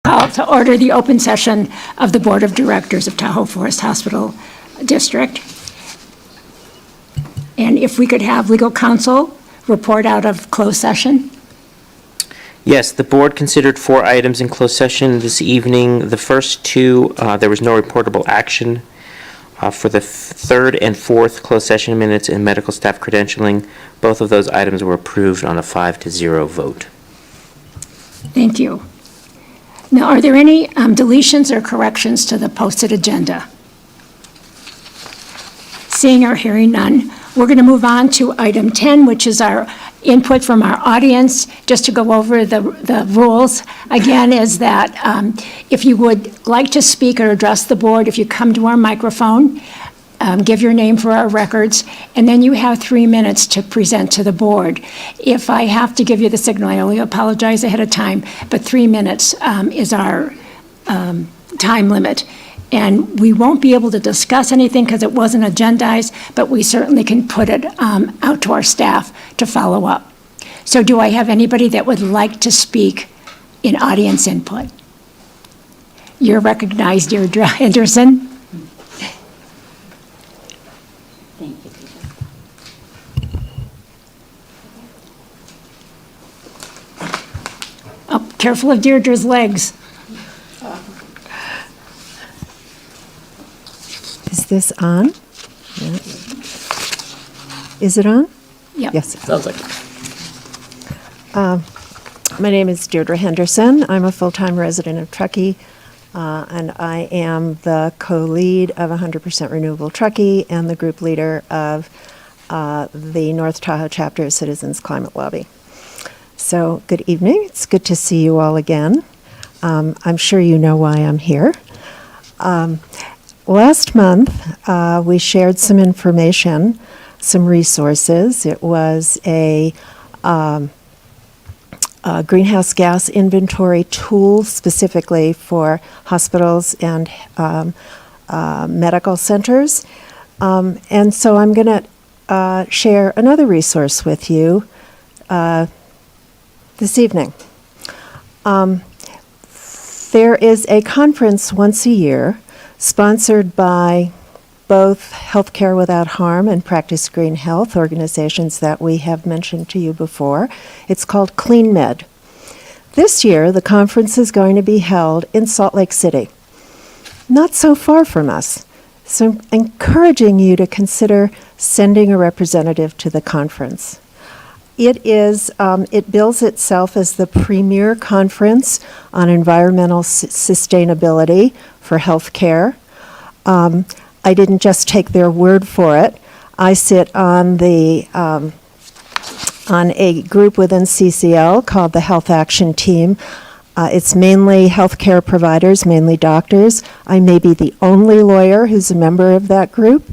Call to order the open session of the Board of Directors of Tahoe Forest Hospital District. And if we could have legal counsel report out of closed session. Yes, the board considered 4 items in closed session this evening. The first 2, there was no reportable action. For the third and fourth closed session minutes and medical staff credentialing, both of those items were approved on a 5-0 vote. Thank you. Now, are there any deletions or corrections to the posted agenda? Seeing or hearing none, we're going to move on to item 10, which is our input from our audience. Just to go over the rules again, is that if you would like to speak or address the board, if you come to our microphone, give your name for our records, and then you have 3 minutes to present to the board. If I have to give you the signal, I only apologize ahead of time, but 3 minutes is our time limit. And we won't be able to discuss anything because it wasn't agendized, but we certainly can put it out to our staff to follow up. So do I have anybody that would like to speak in audience input? You're recognized, Deirdre Henderson. Thank you, Peter. Oh, careful of Deirdre's legs. Is this on? Yeah. Is it on? Yep. Yes. Sounds like it. My name is Deirdre Henderson. I'm a full-time resident of Truckee, and I am the co-lead of 100% Renewable Truckee and the group leader of the North Tahoe Chapter of Citizens Climate Lobby. So, good evening. It's good to see you all again. I'm sure you know why I'm here. Last month, we shared some information, some resources. It was a greenhouse gas inventory tool specifically for hospitals and medical centers. And so I'm going to share another resource with you this evening. There is a conference once a year sponsored by both Healthcare Without Harm and Practice Green Health, organizations that we have mentioned to you before. It's called Clean Med. This year, the conference is going to be held in Salt Lake City, not so far from us. So I'm encouraging you to consider sending a representative to the conference. It bills itself as the premier conference on environmental sustainability for healthcare. I didn't just take their word for it. I sit on on a group within CCL called the Health Action Team. It's mainly healthcare providers, mainly doctors. I may be the only lawyer who's a member of that group,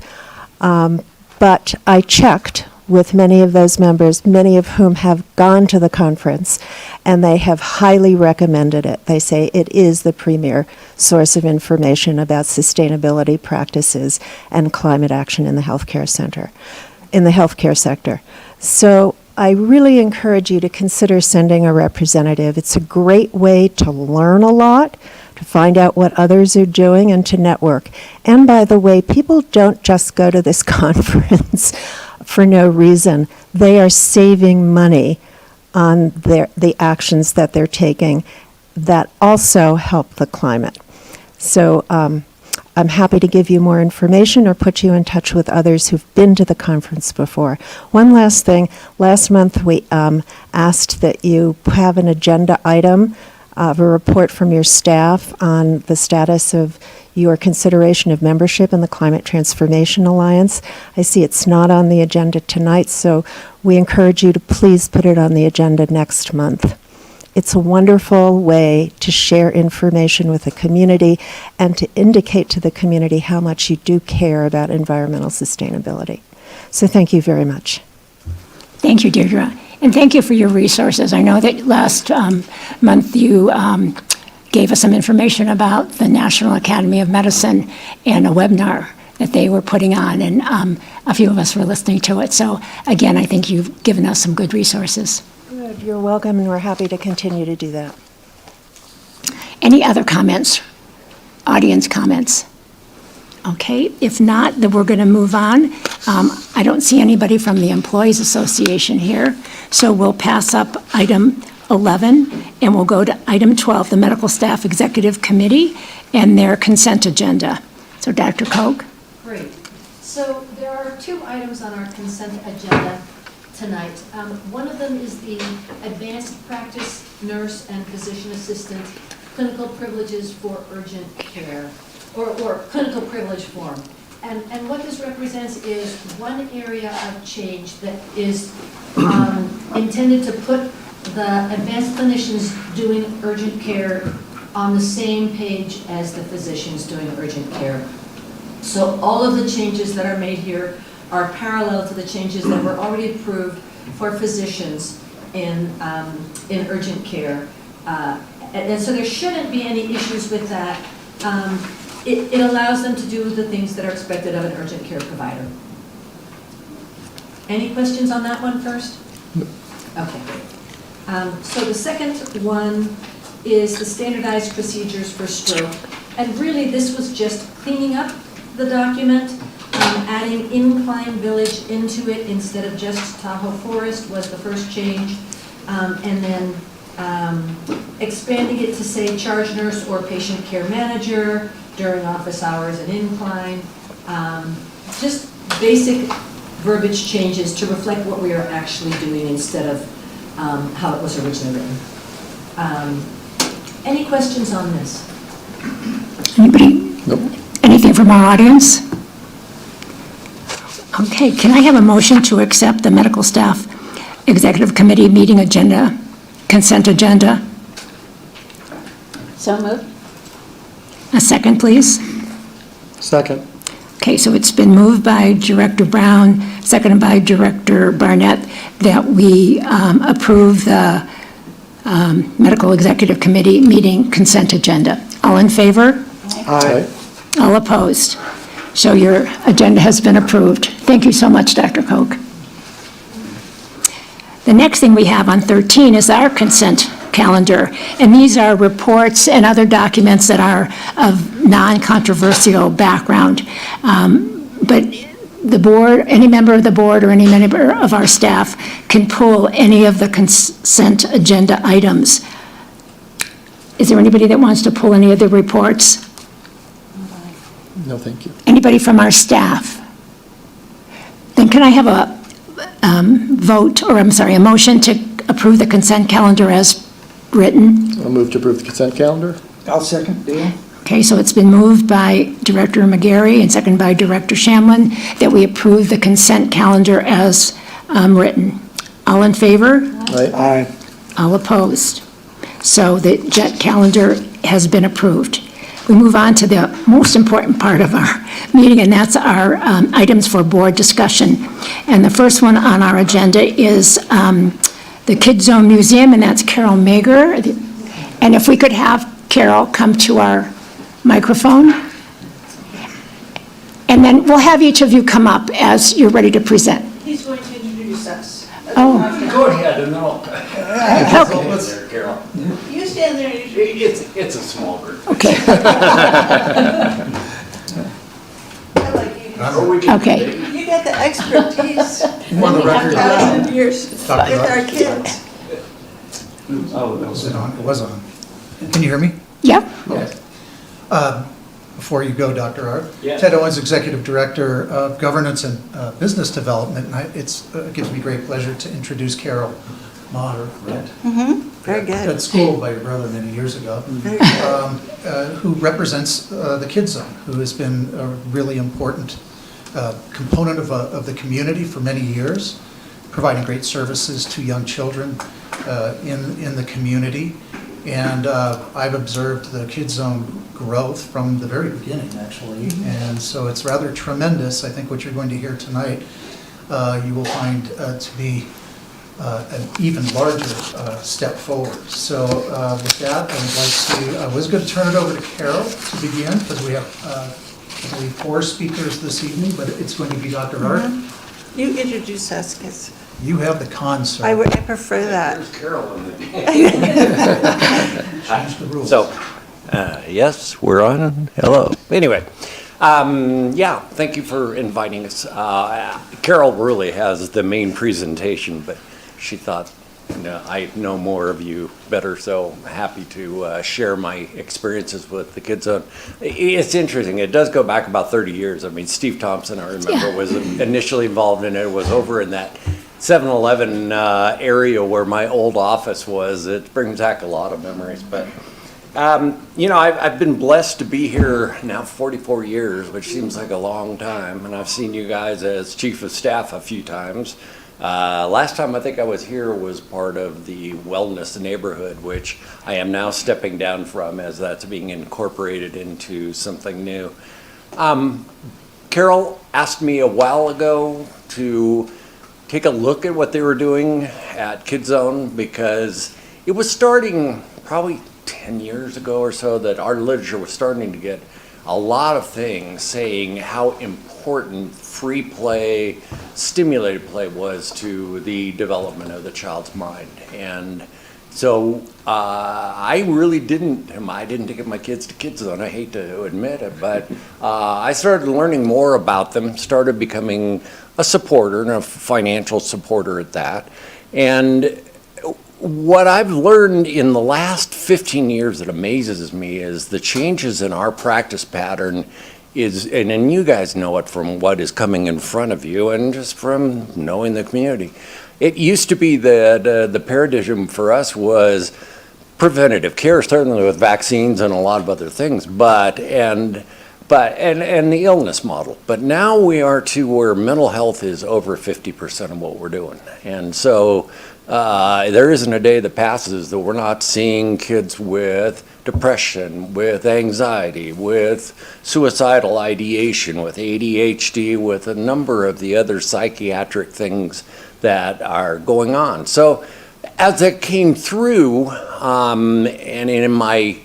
but I checked with many of those members, many of whom have gone to the conference, and they have highly recommended it. They say it is the premier source of information about sustainability practices and climate action in the healthcare sector. So I really encourage you to consider sending a representative. It's a great way to learn a lot, to find out what others are doing, and to network. And by the way, people don't just go to this conference for no reason. They are saving money on the actions that they're taking that also help the climate. So I'm happy to give you more information or put you in touch with others who've been to the conference before. One last thing. Last month we asked that you have an agenda item of a report from your staff on the status of your consideration of membership in the Climate Transformation Alliance. I see it's not on the agenda tonight, so we encourage you to please put it on the agenda next month. It's a wonderful way to share information with the community and to indicate to the community how much you do care about environmental sustainability. So thank you very much. Thank you, Deirdre. And thank you for your resources. I know that last month you gave us some information about the National Academy of Medicine and a webinar that they were putting on, and a few of us were listening to it. So again, I think you've given us some good resources. Good. You're welcome, and we're happy to continue to do that. Any other comments? Audience comments? Okay, if not, then we're going to move on. I don't see anybody from the Employees Association here, so we'll pass up item 11, and we'll go to item 12, the Medical Staff Executive Committee and their consent agenda. So Dr. Koch? Great. So there are 2 items on our consent agenda tonight. One of them is the advanced practice nurse and physician assistant clinical privileges for urgent care, or clinical privilege form. And what this represents is one area of change that is intended to put the advanced clinicians doing urgent care on the same page as the physicians doing urgent care. So all of the changes that are made here are parallel to the changes that were already approved for physicians in urgent care. And so there shouldn't be any issues with that. It allows them to do the things that are expected of an urgent care provider. Any questions on that one first? Okay, great. So the second one is the standardized procedures for stroke. And really, this was just cleaning up the document, adding Incline Village into it instead of just Tahoe Forest was the first change, and then expanding it to say charge nurse or patient care manager during office hours and Incline. Just basic verbiage changes to reflect what we are actually doing instead of how it was originally written. Any questions on this? Anybody? Nope. Anything from our audience? Okay, can I have a motion to accept the Medical Staff Executive Committee meeting agenda, consent agenda? So moved. A second, please. Second. Okay, so it's been moved by Director Brown, seconded by Director Barnett, that we approve the Medical Executive Committee meeting consent agenda. All in favor? Aye. All opposed? So your agenda has been approved. Thank you so much, Dr. Koch. The next thing we have on 13 is our consent calendar, and these are reports and other documents that are of non-controversial background. But the board, any member of the board or any member of our staff can pull any of the consent agenda items. Is there anybody that wants to pull any of the reports? No, thank you. Anybody from our staff? Then can I have a a motion to approve the consent calendar as written? I'll move to approve the consent calendar. I'll second, Dale. Okay, so it's been moved by Director McGarry and seconded by Director Shamlin that we approve the consent calendar as written. All in favor? Aye. All opposed? So the JET calendar has been approved. We move on to the most important part of our meeting, and that's our items for board discussion. And the first one on our agenda is the Kids Zone Museum, and that's Carol Mager. And if we could have Carol come to our microphone. And then we'll have each of you come up as you're ready to present. He's going to introduce us. Oh. Go ahead, no. Okay. Carol. You stand there and introduce. It's a small group. Okay. I like you. Okay. You got the expertise. For the record, 1,000 years with our kids. Oh, was it on? It was on. Can you hear me? Yep. Before you go, Dr. Art. Yes. Ted Owens, Executive Director of Governance and Business Development, and it gives me great pleasure to introduce Carol Maher. Very good. At school by your brother many years ago, who represents the Kids Zone, who has been a really important component of the community for many years, providing great services to young children in the community. And I've observed the Kids Zone growth from the very beginning, actually. And so it's rather tremendous. I think what you're going to hear tonight, you will find to be an even larger step forward. So with that, I was going to turn it over to Carol to begin, because we have, I believe, 4 speakers this evening, but it's going to be Dr. Art. You introduce us, because You have the concert. I prefer that. There's Carol in the. Change the rules. So, Yes, we're on. Hello. Anyway, yeah, thank you for inviting us. Carol really has the main presentation, but she thought, I know more of you better, so happy to share my experiences with the Kids Zone. It's interesting. It does go back about 30 years. I mean, Steve Thompson, I remember, was initially involved in it. It was over in that 7-Eleven area where my old office was. It brings back a lot of memories, but I've been blessed to be here now 44 years, which seems like a long time, and I've seen you guys as chief of staff a few times. Last time I think I was here was part of the wellness neighborhood, which I am now stepping down from as that's being incorporated into something new. Carol asked me a while ago to take a look at what they were doing at Kids Zone because it was starting probably 10 years ago or so that our literature was starting to get a lot of things saying how important free play, stimulated play was to the development of the child's mind. And so I didn't take my kids to Kids Zone. I hate to admit it, but I started learning more about them, started becoming a supporter and a financial supporter at that. And what I've learned in the last 15 years that amazes me is the changes in our practice pattern is, and you guys know it from what is coming in front of you and just from knowing the community. It used to be that the paradigm for us was preventative care, certainly with vaccines and a lot of other things, and the illness model. But now we are to where mental health is over 50% of what we're doing. And so there isn't a day that passes that we're not seeing kids with depression, with anxiety, with suicidal ideation, with ADHD, with a number of the other psychiatric things that are going on. So as it came through, and in my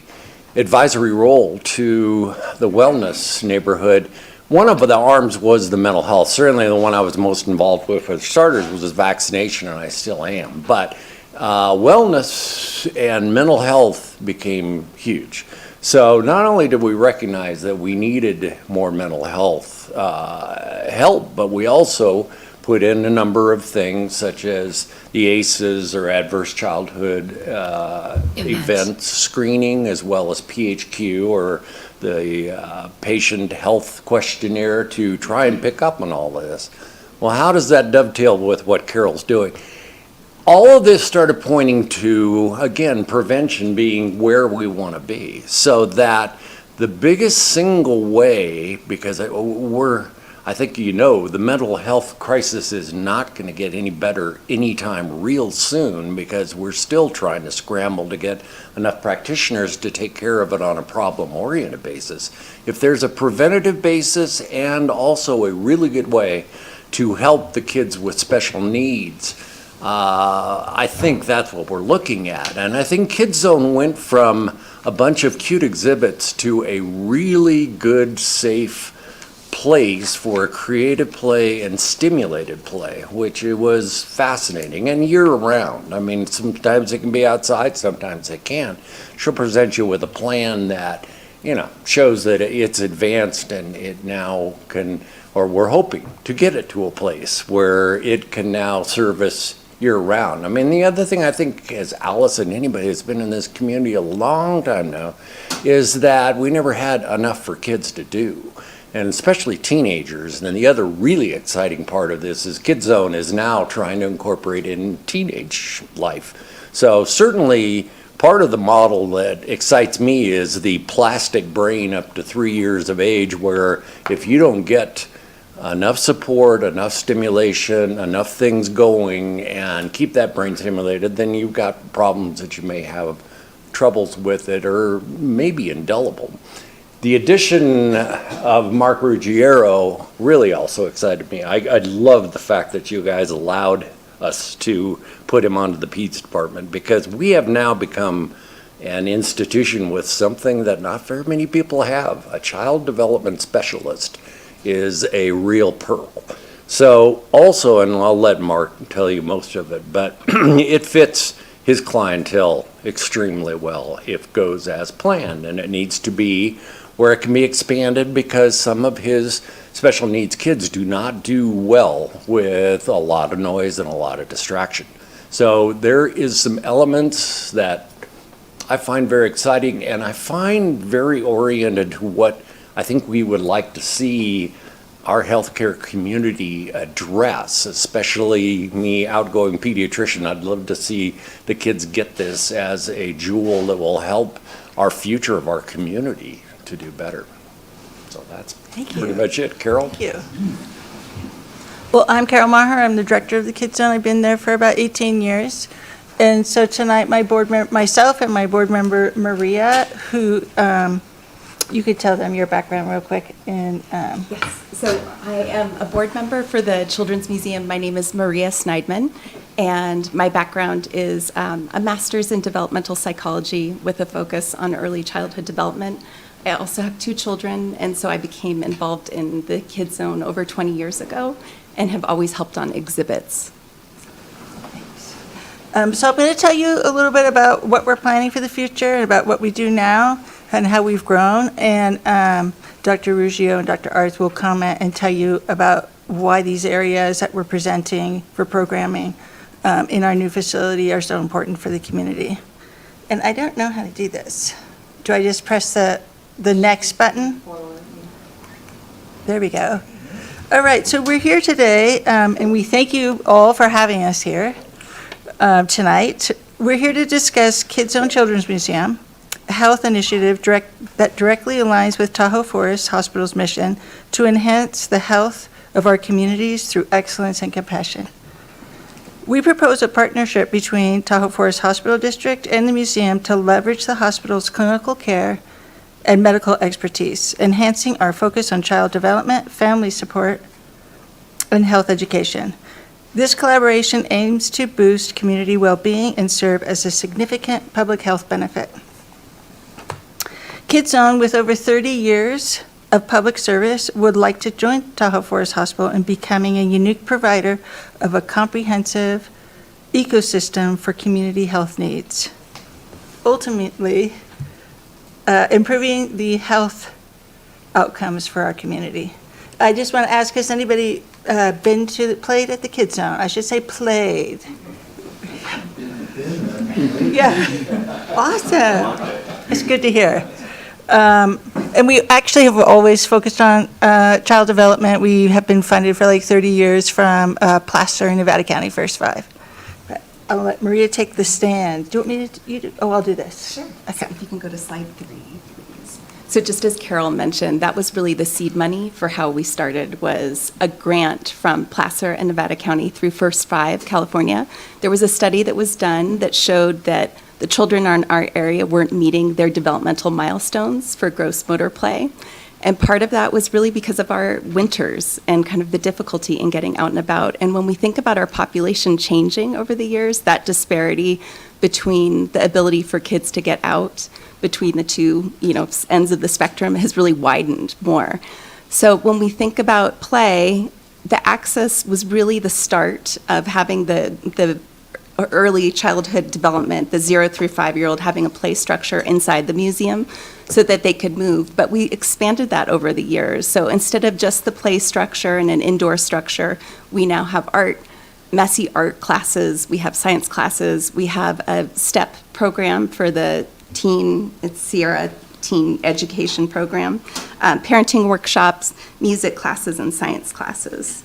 advisory role to the wellness neighborhood, one of the arms was the mental health. Certainly the one I was most involved with for starters was vaccination, and I still am. But wellness and mental health became huge. So not only did we recognize that we needed more mental health help, but we also put in a number of things such as the ACEs or adverse childhood events screening, as well as PHQ or the patient health questionnaire to try and pick up on all of this. Well, how does that dovetail with what Carol's doing? All of this started pointing to, again, prevention being where we want to be, so that the biggest single way, because I think the mental health crisis is not going to get any better anytime real soon, because we're still trying to scramble to get enough practitioners to take care of it on a problem-oriented basis. If there's a preventative basis and also a really good way to help the kids with special needs, I think that's what we're looking at. And I think Kids Zone went from a bunch of cute exhibits to a really good, safe place for creative play and stimulated play, which it was fascinating, and year-round. I mean, sometimes it can be outside, sometimes it can't. She'll present you with a plan that, shows that it's advanced, and it now can, or we're hoping to get it to a place where it can now service year-round. I mean, the other thing I think, as Alice and anybody that's been in this community a long time now, is that we never had enough for kids to do, and especially teenagers. And the other really exciting part of this is Kids Zone is now trying to incorporate in teenage life. So certainly part of the model that excites me is the plastic brain up to 3 years of age, where if you don't get enough support, enough stimulation, enough things going, and keep that brain stimulated, then you've got problems that you may have troubles with it, or maybe indelible. The addition of Mark Ruggiero really also excited me. I love the fact that you guys allowed us to put him onto the PEDS department, because we have now become an institution with something that not very many people have. A child development specialist is a real pearl. So also, and I'll let Mark tell you most of it, but it fits his clientele extremely well if goes as planned, and it needs to be where it can be expanded because some of his special needs kids do not do well with a lot of noise and a lot of distraction. So there is some elements that I find very exciting and I find very oriented to what I think we would like to see our healthcare community address, especially me, outgoing pediatrician. I'd love to see the kids get this as a jewel that will help our future of our community to do better. So that's pretty much it. Carol? Thank you. Well, I'm Carol Maher. I'm the director of the Kids Zone. I've been there for about 18 years. And so tonight, myself and my board member, Maria, who, you could tell them your background real quick. And Yes, so I am a board member for the Children's Museum. My name is Maria Sneidman, and my background is a master's in developmental psychology with a focus on early childhood development. I also have 2 children, and so I became involved in the Kids Zone over 20 years ago and have always helped on exhibits. so I'm going to tell you a little bit about what we're planning for the future and about what we do now and how we've grown. And Dr. Ruggio and Dr. Arts will comment and tell you about why these areas that we're presenting for programming in our new facility are so important for the community. And I don't know how to do this. Do I just press the next button? There we go. All right, so we're here today, and we thank you all for having us here tonight. We're here to discuss Kids Zone Children's Museum, a health initiative that directly aligns with Tahoe Forest Hospital's mission to enhance the health of our communities through excellence and compassion. We propose a partnership between Tahoe Forest Hospital District and the museum to leverage the hospital's clinical care and medical expertise, enhancing our focus on child development, family support, and health education. This collaboration aims to boost community well-being and serve as a significant public health benefit. Kids Zone, with over 30 years of public service, would like to join Tahoe Forest Hospital in becoming a unique provider of a comprehensive ecosystem for community health needs. Ultimately, improving the health outcomes for our community. I just want to ask, has anybody played at the Kids Zone? I should say played. Yeah, awesome. It's good to hear. And we actually have always focused on child development. We have been funded for like 30 years from Placer in Nevada County First 5. But I'll let Maria take the stand. Do you want me to, I'll do this. Sure. Okay. So if you can go to slide 3, please. So just as Carol mentioned, that was really the seed money for how we started, was a grant from Placer and Nevada County through First 5, California. There was a study that was done that showed that the children in our area weren't meeting their developmental milestones for gross motor play. And part of that was really because of our winters and kind of the difficulty in getting out and about. And when we think about our population changing over the years, that disparity between the ability for kids to get out between the two, ends of the spectrum has really widened more. So when we think about play, the access was really the start of having the early childhood development, the 0 through 5-year-old having a play structure inside the museum so that they could move. But we expanded that over the years. So instead of just the play structure and an indoor structure, we now have messy art classes, we have science classes, we have a STEP program for the Sierra teen education program, parenting workshops, music classes, and science classes.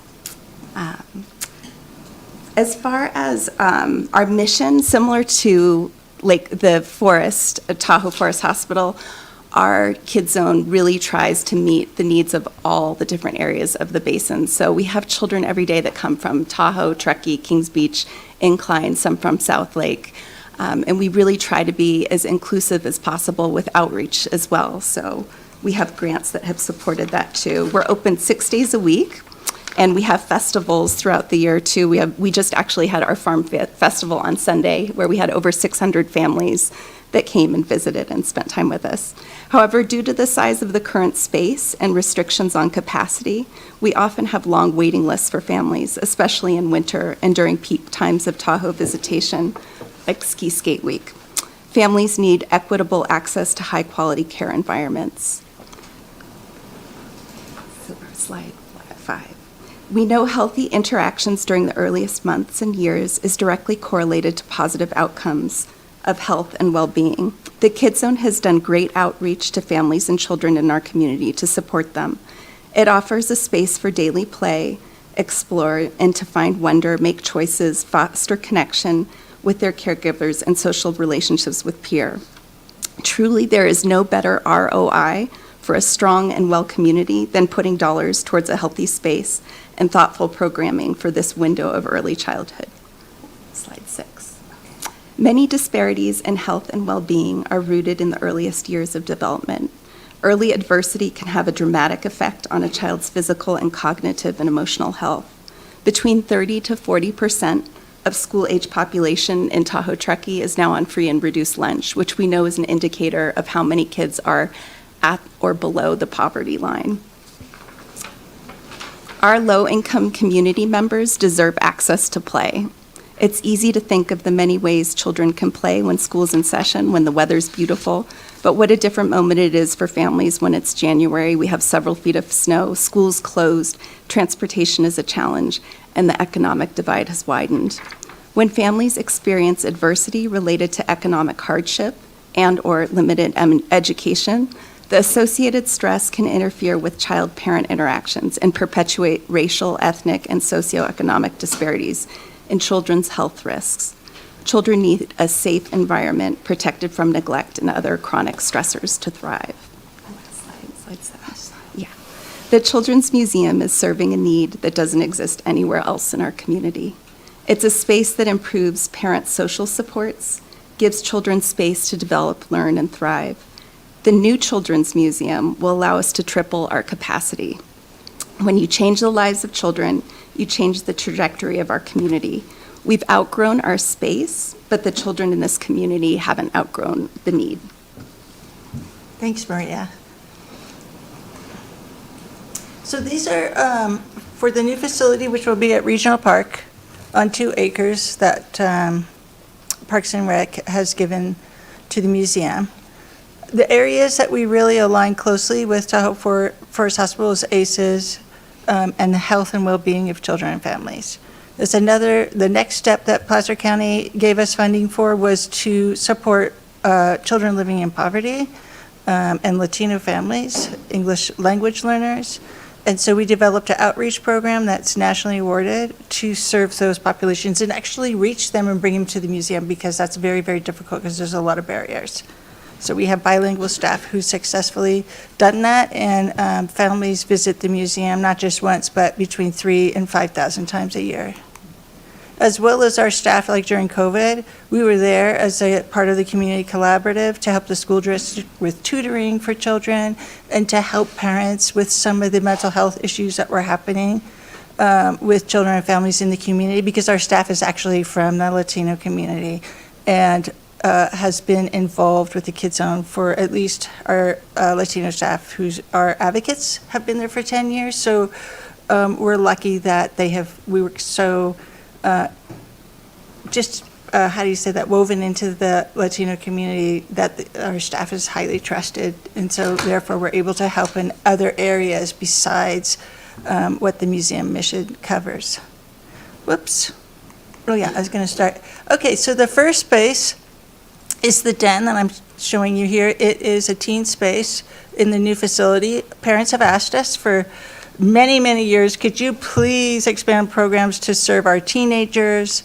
As far as our mission, similar to like the Tahoe Forest Hospital, our Kids Zone really tries to meet the needs of all the different areas of the basin. So we have children every day that come from Tahoe, Truckee, Kings Beach, Incline, some from South Lake. And we really try to be as inclusive as possible with outreach as well. So we have grants that have supported that too. We're open 6 days a week. And we have festivals throughout the year, too. We just actually had our Farm Festival on Sunday, where we had over 600 families that came and visited and spent time with us. However, due to the size of the current space and restrictions on capacity, we often have long waiting lists for families, especially in winter and during peak times of Tahoe visitation, like Ski Skate Week. Families need equitable access to high-quality care environments. So, slide 5. We know healthy interactions during the earliest months and years is directly correlated to positive outcomes of health and well-being. The Kids Zone has done great outreach to families and children in our community to support them. It offers a space for daily play, explore, and to find wonder, make choices, foster connection with their caregivers, and social relationships with peer. Truly, there is no better ROI for a strong and well community than putting dollars towards a healthy space and thoughtful programming for this window of early childhood. Slide 6. Many disparities in health and well-being are rooted in the earliest years of development. Early adversity can have a dramatic effect on a child's physical and cognitive and emotional health. Between 30 to 40% of school-age population in Tahoe Truckee is now on free and reduced lunch, which we know is an indicator of how many kids are at or below the poverty line. Our low-income community members deserve access to play. It's easy to think of the many ways children can play when school's in session, when the weather's beautiful, but what a different moment it is for families when it's January, we have several feet of snow, school's closed, transportation is a challenge, and the economic divide has widened. When families experience adversity related to economic hardship and/or limited education, the associated stress can interfere with child-parent interactions and perpetuate racial, ethnic, and socioeconomic disparities in children's health risks. Children need a safe environment protected from neglect and other chronic stressors to thrive. Slide 7. Yeah. The Children's Museum is serving a need that doesn't exist anywhere else in our community. It's a space that improves parents' social supports, gives children space to develop, learn, and thrive. The new Children's Museum will allow us to triple our capacity. When you change the lives of children, you change the trajectory of our community. We've outgrown our space, but the children in this community haven't outgrown the need. Thanks, Maria. So these are for the new facility, which will be at Regional Park on 2 acres that Parks and Rec has given to the museum. The areas that we really align closely with Tahoe Forest Hospital is ACEs and the health and well-being of children and families. The next step that Placer County gave us funding for was to support children living in poverty and Latino families, English language learners. And so we developed an outreach program that's nationally awarded to serve those populations and actually reach them and bring them to the museum, because that's very, very difficult because there's a lot of barriers. So we have bilingual staff who's successfully done that, and families visit the museum not just once, but between 3,000 and 5,000 times a year. As well as our staff, like during COVID, we were there as a part of the community collaborative to help the school district with tutoring for children and to help parents with some of the mental health issues that were happening with children and families in the community, because our staff is actually from the Latino community and has been involved with the Kids Zone for at least our Latino staff, who's our advocates, have been there for 10 years. So we're lucky that we were so how do you say that, woven into the Latino community, that our staff is highly trusted. And so therefore we're able to help in other areas besides what the museum mission covers. Whoops. Oh yeah, I was going to start. Okay, so the first space is the den that I'm showing you here. It is a teen space in the new facility. Parents have asked us for many, many years, could you please expand programs to serve our teenagers?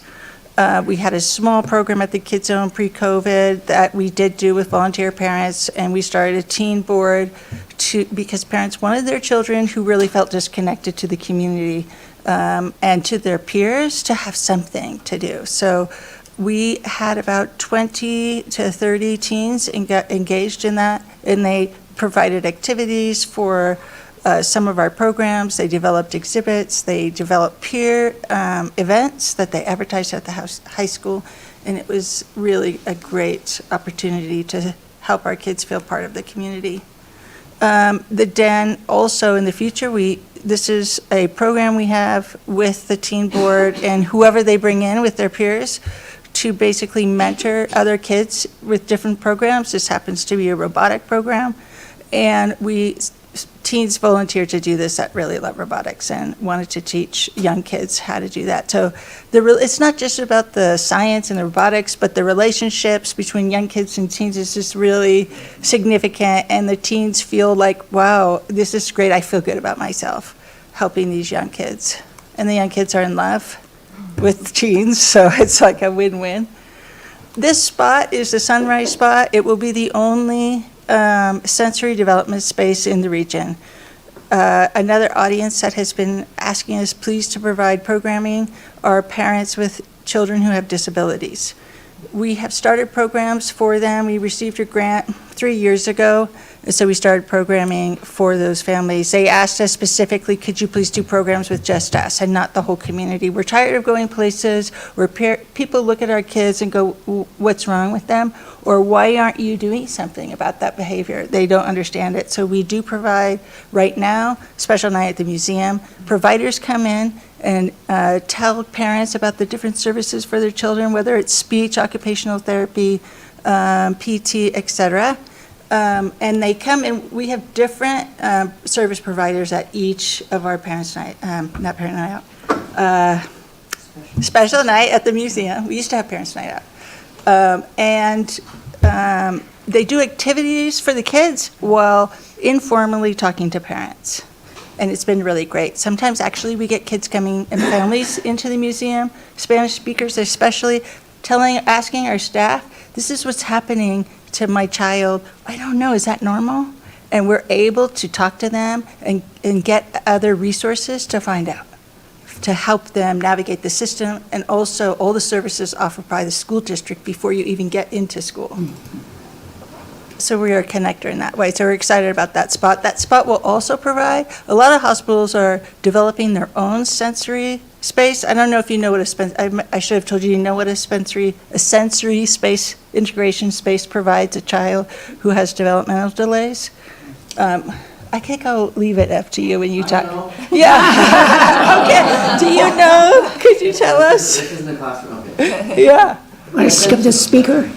We had a small program at the Kids Zone pre-COVID that we did do with volunteer parents, and we started a teen board because parents wanted their children who really felt disconnected to the community and to their peers to have something to do. So we had about 20 to 30 teens engaged in that, and they provided activities for some of our programs. They developed exhibits, they developed peer events that they advertised at the high school, and it was really a great opportunity to help our kids feel part of the community. The Den also in the future, this is a program we have with the teen board and whoever they bring in with their peers to basically mentor other kids with different programs. This happens to be a robotic program. And teens volunteered to do this that really love robotics and wanted to teach young kids how to do that. So it's not just about the science and the robotics, but the relationships between young kids and teens is just really significant. And the teens feel like, wow, this is great. I feel good about myself helping these young kids. And the young kids are in love with teens, so it's like a win-win. This spot is the Sunrise spot. It will be the only sensory development space in the region. Another audience that has been asking us please to provide programming are parents with children who have disabilities. We have started programs for them. We received a grant 3 years ago, and so we started programming for those families. They asked us specifically, could you please do programs with just us and not the whole community? We're tired of going places where people look at our kids and go, what's wrong with them? Or why aren't you doing something about that behavior? They don't understand it. So we do provide, right now, special night at the museum. Providers come in and tell parents about the different services for their children, whether it's speech, occupational therapy, PT, et cetera. And they come and we have different service providers at each of our parents' night, not parent night out, special night at the museum. We used to have parents' night out. They do activities for the kids while informally talking to parents. And it's been really great. Sometimes actually we get kids coming and families into the museum, Spanish speakers especially, asking our staff, this is what's happening to my child. I don't know, is that normal? And we're able to talk to them and get other resources to find out, to help them navigate the system and also all the services offered by the school district before you even get into school. So we are a connector in that way. So we're excited about that spot. That spot will also provide, a lot of hospitals are developing their own sensory space. I don't know if you know what I should have told you, know what a sensory space, integration space provides a child who has developmental delays. I think I'll leave it up to you when you talk. Yeah. Okay. Do you know? Could you tell us? This is in the classroom, okay. Yeah. Want to skip the speaker?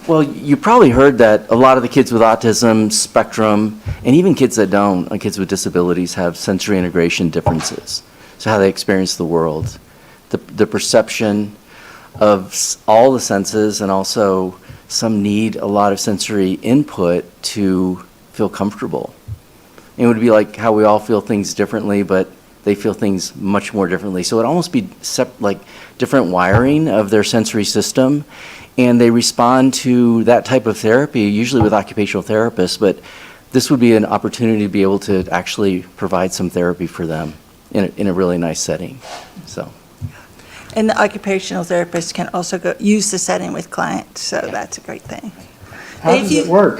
Well, you probably heard that a lot of the kids with autism spectrum, and even kids that don't, kids with disabilities, have sensory integration differences. So how they experience the world, the perception of all the senses, and also some need a lot of sensory input to feel comfortable. It would be like how we all feel things differently, but they feel things much more differently. So it'd almost be like different wiring of their sensory system. And they respond to that type of therapy, usually with occupational therapists, but this would be an opportunity to be able to actually provide some therapy for them in a really nice setting, so. And the occupational therapist can also use the setting with clients, so that's a great thing. How does it work?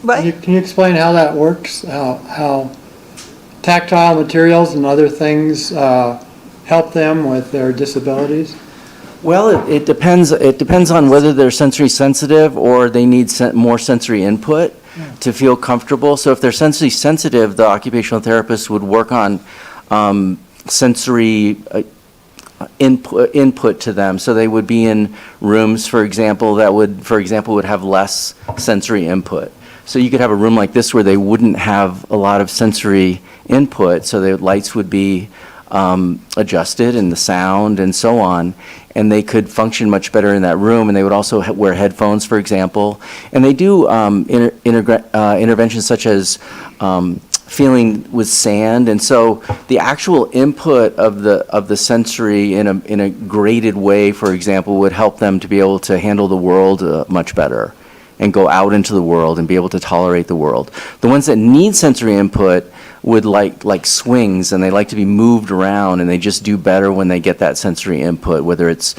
What? Can you explain how that works? How tactile materials and other things help them with their disabilities? Well, it depends on whether they're sensory sensitive or they need more sensory input to feel comfortable. So if they're sensory sensitive, the occupational therapist would work on sensory input to them. So they would be in rooms, for example, that would have less sensory input. So you could have a room like this where they wouldn't have a lot of sensory input, so the lights would be adjusted and the sound and so on, and they could function much better in that room. And they would also wear headphones, for example. And they do interventions such as feeling with sand. And so the actual input of the sensory in a graded way, for example, would help them to be able to handle the world much better and go out into the world and be able to tolerate the world. The ones that need sensory input would like swings, and they like to be moved around, and they just do better when they get that sensory input, whether it's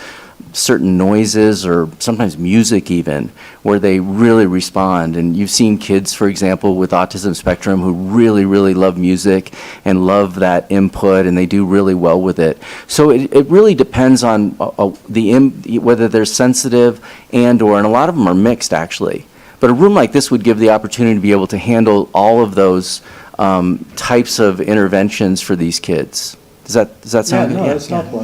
certain noises or sometimes music even, where they really respond. And you've seen kids, for example, with autism spectrum who really, really love music and love that input, and they do really well with it. So it really depends on whether they're sensitive and a lot of them are mixed actually. But a room like this would give the opportunity to be able to handle all of those types of interventions for these kids. Does that sound good? No, that's helpful.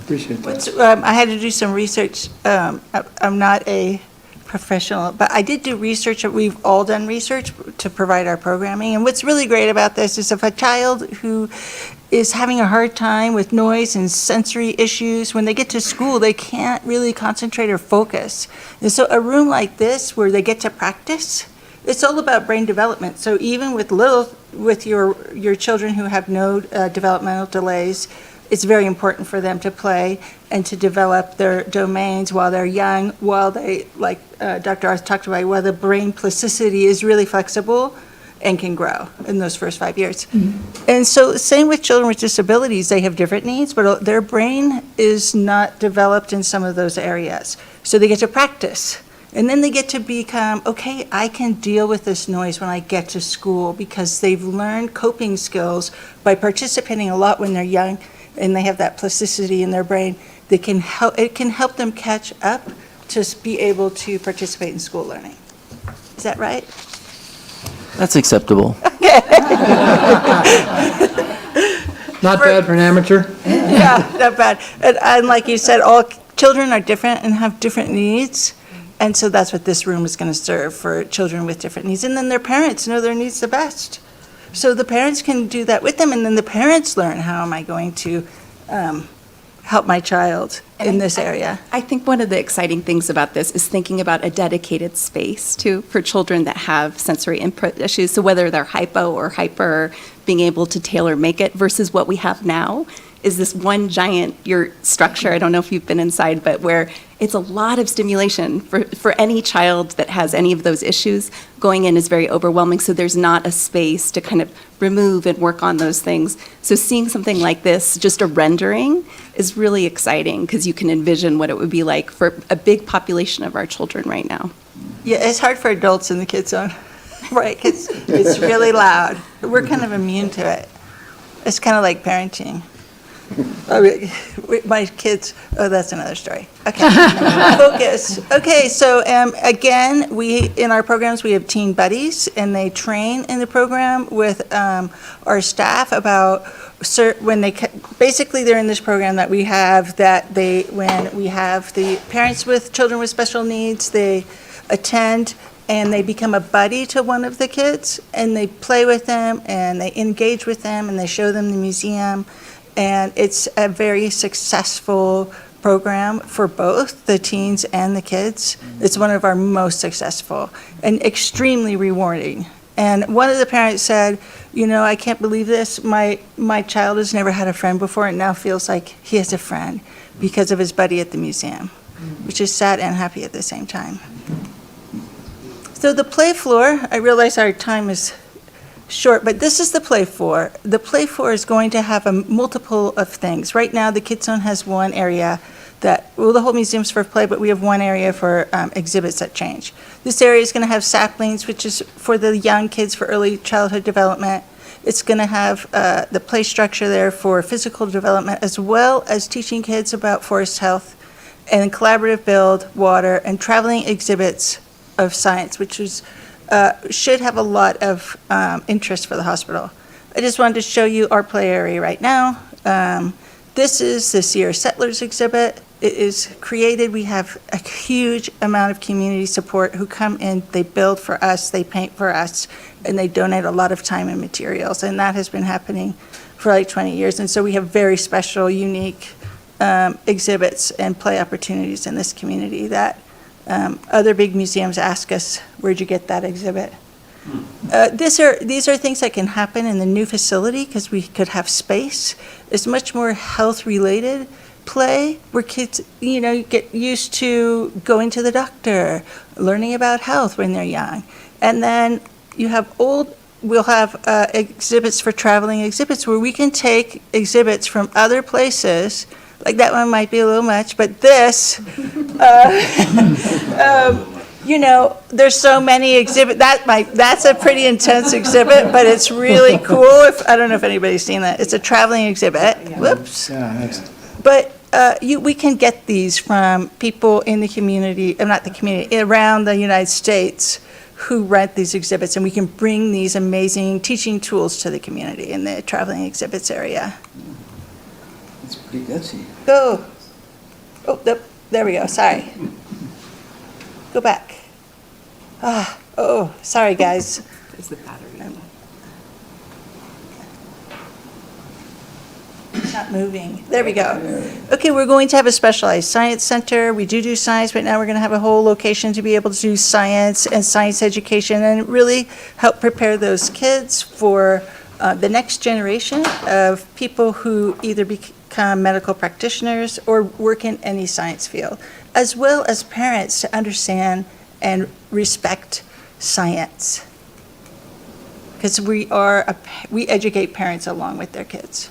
Appreciate that. I had to do some research. I'm not a professional, but I did do research. We've all done research to provide our programming. And what's really great about this is if a child who is having a hard time with noise and sensory issues, when they get to school, they can't really concentrate or focus. And so a room like this where they get to practice, it's all about brain development. So even with your children who have no developmental delays, it's very important for them to play and to develop their domains while they're young, while they, like Dr. Arth talked about, while the brain plasticity is really flexible and can grow in those first 5 years. Mm-hmm. And so same with children with disabilities, they have different needs, but their brain is not developed in some of those areas. So they get to practice. And then they get to become, okay, I can deal with this noise when I get to school because they've learned coping skills by participating a lot when they're young and they have that plasticity in their brain. It can help them catch up to be able to participate in school learning. Is that right? That's acceptable. Not bad for an amateur. Yeah, not bad. And like you said, all children are different and have different needs. And so that's what this room is going to serve for children with different needs. And then their parents know their needs the best. So the parents can do that with them, and then the parents learn, how am I going to help my child in this area? I think one of the exciting things about this is thinking about a dedicated space, too, for children that have sensory input issues. So whether they're hypo or hyper, being able to tailor make it versus what we have now is this one giant structure. I don't know if you've been inside, but where it's a lot of stimulation for any child that has any of those issues. Going in is very overwhelming, so there's not a space to kind of remove and work on those things. So seeing something like this, just a rendering, is really exciting because you can envision what it would be like for a big population of our children right now. Yeah, it's hard for adults in the kids zone, right? Because it's really loud. We're kind of immune to it. It's kind of like parenting. My kids, that's another story. Okay, focus. Okay, so again, in our programs, we have teen buddies, and they train in the program with our staff about basically they're in this program that we have when we have the parents with children with special needs, they attend and they become a buddy to one of the kids, and they play with them, and they engage with them, and they show them the museum. And it's a very successful program for both the teens and the kids. It's one of our most successful and extremely rewarding. And one of the parents said, I can't believe this. My child has never had a friend before and now feels like he has a friend because of his buddy at the museum, which is sad and happy at the same time. So the play floor, I realize our time is short, but this is the play floor. The play floor is going to have a multiple of things. Right now, the Kids Zone has one area the whole museum's for play, but we have one area for exhibits that change. This area is going to have saplings, which is for the young kids for early childhood development. It's going to have the play structure there for physical development, as well as teaching kids about forest health, and collaborative build, water, and traveling exhibits of science, which is should have a lot of interest for the hospital. I just wanted to show you our play area right now. This is the Sierra Settlers exhibit. It is created, we have a huge amount of community support who come in, they build for us, they paint for us, and they donate a lot of time and materials, and that has been happening for like 20 years. And so we have very special, unique exhibits and play opportunities in this community that other big museums ask us, where'd you get that exhibit? These are things that can happen in the new facility because we could have space. It's much more health-related play where kids, get used to going to the doctor, learning about health when they're young. And then we'll have exhibits for traveling exhibits where we can take exhibits from other places. Like that one might be a little much, but this, there's so many exhibits. That's a pretty intense exhibit, but it's really cool. I don't know if anybody's seen that. It's a traveling exhibit. Whoops. But we can get these from people in the community, not the community, around the United States who rent these exhibits, and we can bring these amazing teaching tools to the community in the traveling exhibits area. It's pretty gutsy. Go. Oh, there we go, sorry. Go back. Sorry, guys. Is the battery? It's not moving. There we go. Okay, we're going to have a specialized science center. We do science, but now we're going to have a whole location to be able to do science and science education and really help prepare those kids for the next generation of people who either become medical practitioners or work in any science field, as well as parents to understand and respect science. Because we educate parents along with their kids.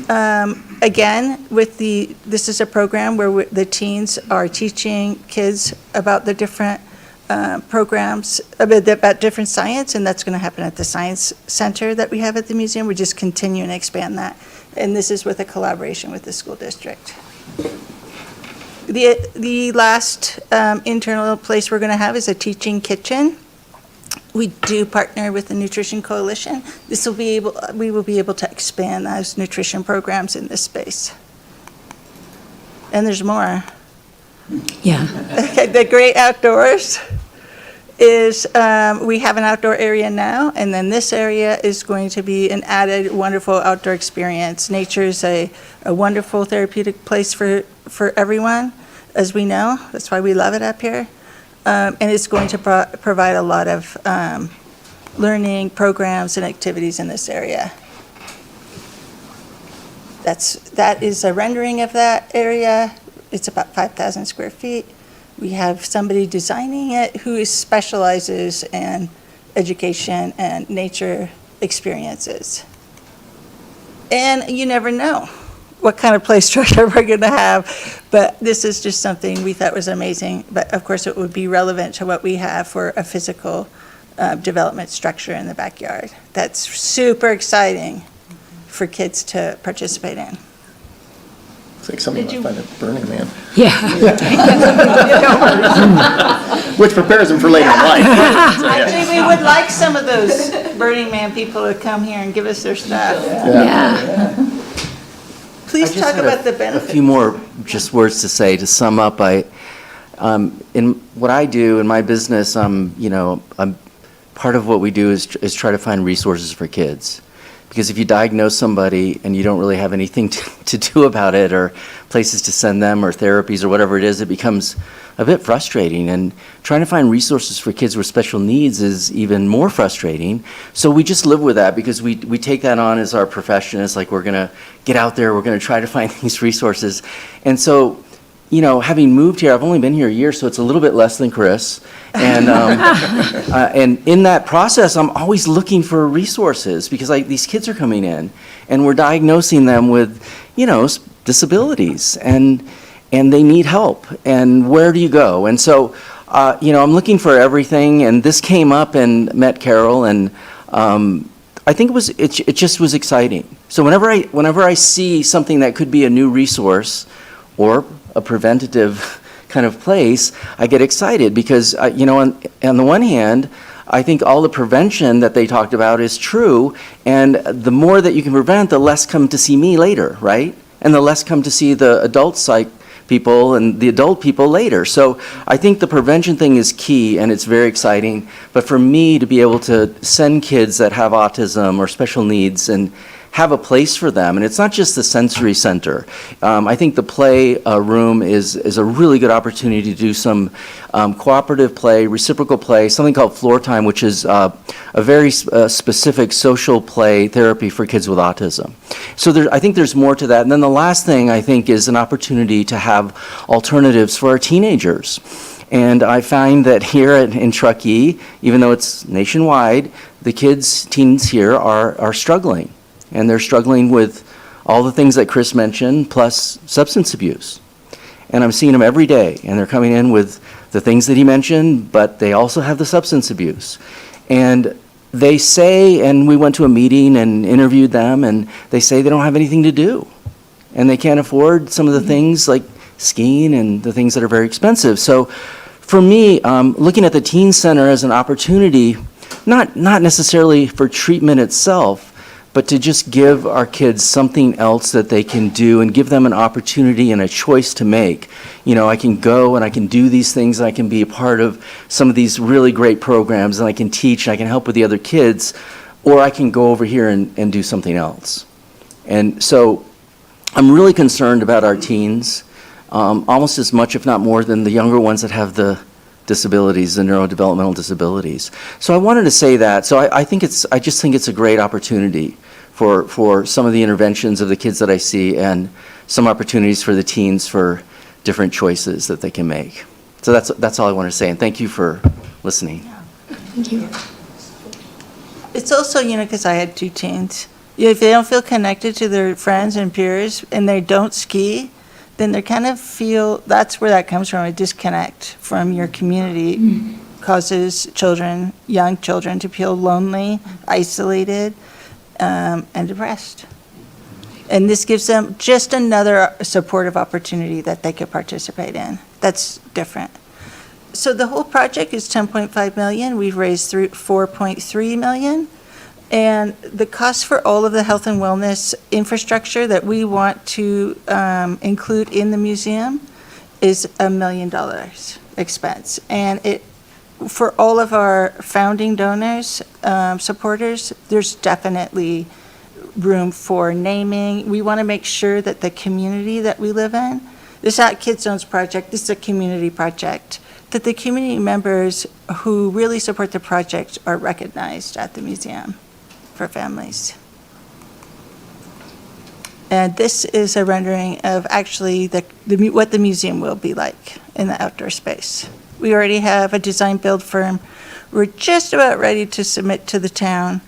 Again, this is a program where the teens are teaching kids about the different programs, about different science, and that's going to happen at the Science Center that we have at the museum. We're just continuing to expand that. And this is with a collaboration with the school district. The last internal place we're going to have is a teaching kitchen. We do partner with the Nutrition Coalition. We will be able to expand those nutrition programs in this space. And there's more. Yeah. The great outdoors is, we have an outdoor area now, and then this area is going to be an added wonderful outdoor experience. Nature is a wonderful therapeutic place for everyone, as we know. That's why we love it up here. And it's going to provide a lot of learning programs and activities in this area. That is a rendering of that area. It's about 5,000 square feet. We have somebody designing it who specializes in education and nature experiences. And you never know what kind of play structure we're going to have, but this is just something we thought was amazing. But of course, it would be relevant to what we have for a physical development structure in the backyard. That's super exciting for kids to participate in. It's like something like find at Burning Man, Yeah. which prepares them for later in life. Actually, we would like some of those Burning Man people to come here and give us their stuff. Yeah. Please talk about the benefits. A few more just words to say to sum up. In what I do in my business, I'm part of what we do is try to find resources for kids. Because if you diagnose somebody and you don't really have anything to do about it, or places to send them, or therapies, or whatever it is, it becomes a bit frustrating. And trying to find resources for kids with special needs is even more frustrating. So we just live with that because we take that on as our profession. It's like we're going to get out there, we're going to try to find these resources. And so, having moved here, I've only been here a year, so it's a little bit less than Chris. And and in that process, I'm always looking for resources because these kids are coming in, and we're diagnosing them with, disabilities, and they need help. And where do you go? And so, I'm looking for everything. And this came up and met Carol, and I think it just was exciting. So whenever I see something that could be a new resource or a preventative kind of place, I get excited because, on the one hand, I think all the prevention that they talked about is true, and the more that you can prevent, the less come to see me later, right? And the less come to see the adult psych people and the adult people later. So I think the prevention thing is key, and it's very exciting. But for me to be able to send kids that have autism or special needs and have a place for them, and it's not just the sensory center. I think the play room is a really good opportunity to do some cooperative play, reciprocal play, something called floor time, which is a very specific social play therapy for kids with autism. So I think there's more to that. And then the last thing I think is an opportunity to have alternatives for our teenagers. And I find that here in Truckee, even though it's nationwide, the teens here are struggling. And they're struggling with all the things that Chris mentioned, plus substance abuse. And I'm seeing them every day, and they're coming in with the things that he mentioned, but they also have the substance abuse. And they say, and we went to a meeting and interviewed them, and they say they don't have anything to do. And they can't afford some of the things like skiing and the things that are very expensive. So for me, looking at the teen center as an opportunity, not necessarily for treatment itself, but to just give our kids something else that they can do and give them an opportunity and a choice to make. You know, I can go and I can do these things, and I can be a part of some of these really great programs, and I can teach, and I can help with the other kids, or I can go over here and do something else. And so I'm really concerned about our teens, almost as much, if not more, than the younger ones that have the disabilities, the neurodevelopmental disabilities. So I wanted to say that. So I just think it's a great opportunity for some of the interventions of the kids that I see, and some opportunities for the teens for different choices that they can make. So that's all I want to say, and thank you for listening. Thank you. It's also, you know, because I had 2 teens. If they don't feel connected to their friends and peers, and they don't ski, then they kind of feel, that's where that comes from, a disconnect from your community. Causes children, young children, to feel lonely, isolated, and depressed. And this gives them just another supportive opportunity that they could participate in. That's different. So the whole project is $10.5 million. We've raised $4.3 million. And the cost for all of the health and wellness infrastructure that we want to include in the museum is $1 million expense. And for all of our founding donors, supporters, there's definitely room for naming. We want to make sure that the community that we live in, this is not Kids Zone's project, this is a community project, that the community members who really support the project are recognized at the museum for families. And this is a rendering of actually what the museum will be like in the outdoor space. We already have a design build firm. We're just about ready to submit to the town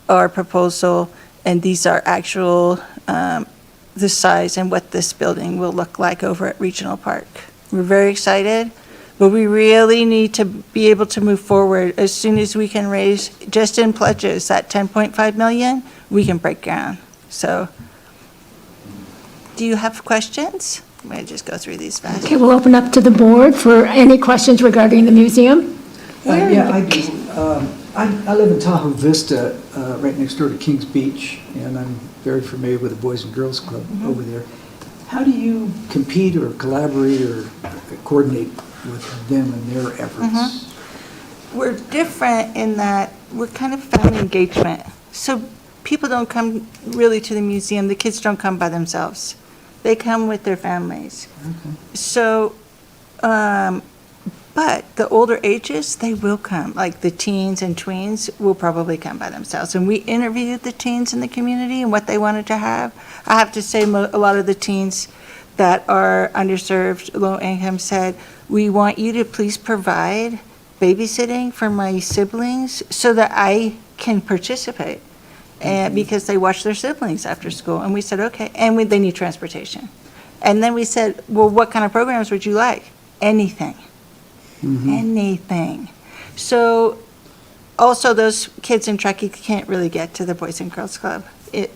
our proposal, and these are actual, the size and what this building will look like over at Regional Park. We're very excited, but we really need to be able to move forward. As soon as we can raise, just in pledges, that $10.5 million, we can break ground. So, do you have questions? I'm going to just go through these fast. Okay, we'll open up to the board for any questions regarding the museum. Yeah, I do. I live in Tahoe Vista, right next door to Kings Beach, and I'm very familiar with the Boys and Girls Club over there. How do you compete or collaborate or coordinate with them and their efforts? We're different in that we're kind of family engagement. So people don't come really to the museum. The kids don't come by themselves. They come with their families. Okay. So, but the older ages, they will come. Like the teens and tweens will probably come by themselves. And we interviewed the teens in the community and what they wanted to have. I have to say a lot of the teens that are underserved, low income said, we want you to please provide babysitting for my siblings so that I can participate. And because they watch their siblings after school. And we said, okay, and they need transportation. And then we said, well, what kind of programs would you like? Anything. Anything. So also those kids in Truckee can't really get to the Boys and Girls Club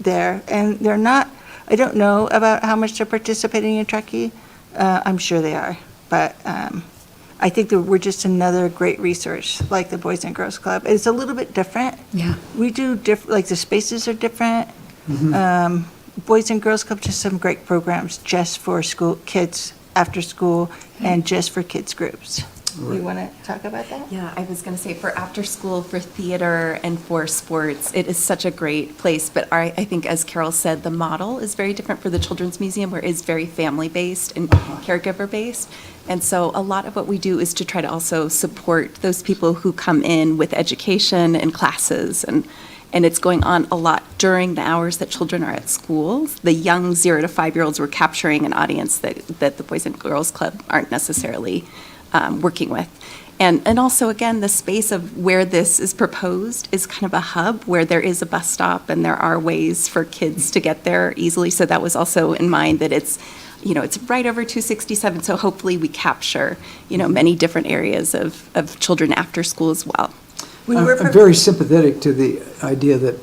there. And they're not, I don't know about how much they're participating in Truckee. I'm sure they are. But I think that we're just another great resource, like the Boys and Girls Club. It's a little bit different. Yeah. We do like the spaces are different. Boys and Girls Club, just some great programs just for school kids after school and just for kids groups. Right. You want to talk about that? Yeah, I was going to say for after school, for theater, and for sports, it is such a great place. But I think, as Carol said, the model is very different for the Children's Museum, where it's very family-based and caregiver-based. And so a lot of what we do is to try to also support those people who come in with education and classes. And it's going on a lot during the hours that children are at school. The young 0 to 5-year-olds, we're capturing an audience that the Boys and Girls Club aren't necessarily working with. And also, again, the space of where this is proposed is kind of a hub where there is a bus stop and there are ways for kids to get there easily. So that was also in mind that it's right over 267. So hopefully we capture, many different areas of children after school as well. I'm very sympathetic to the idea that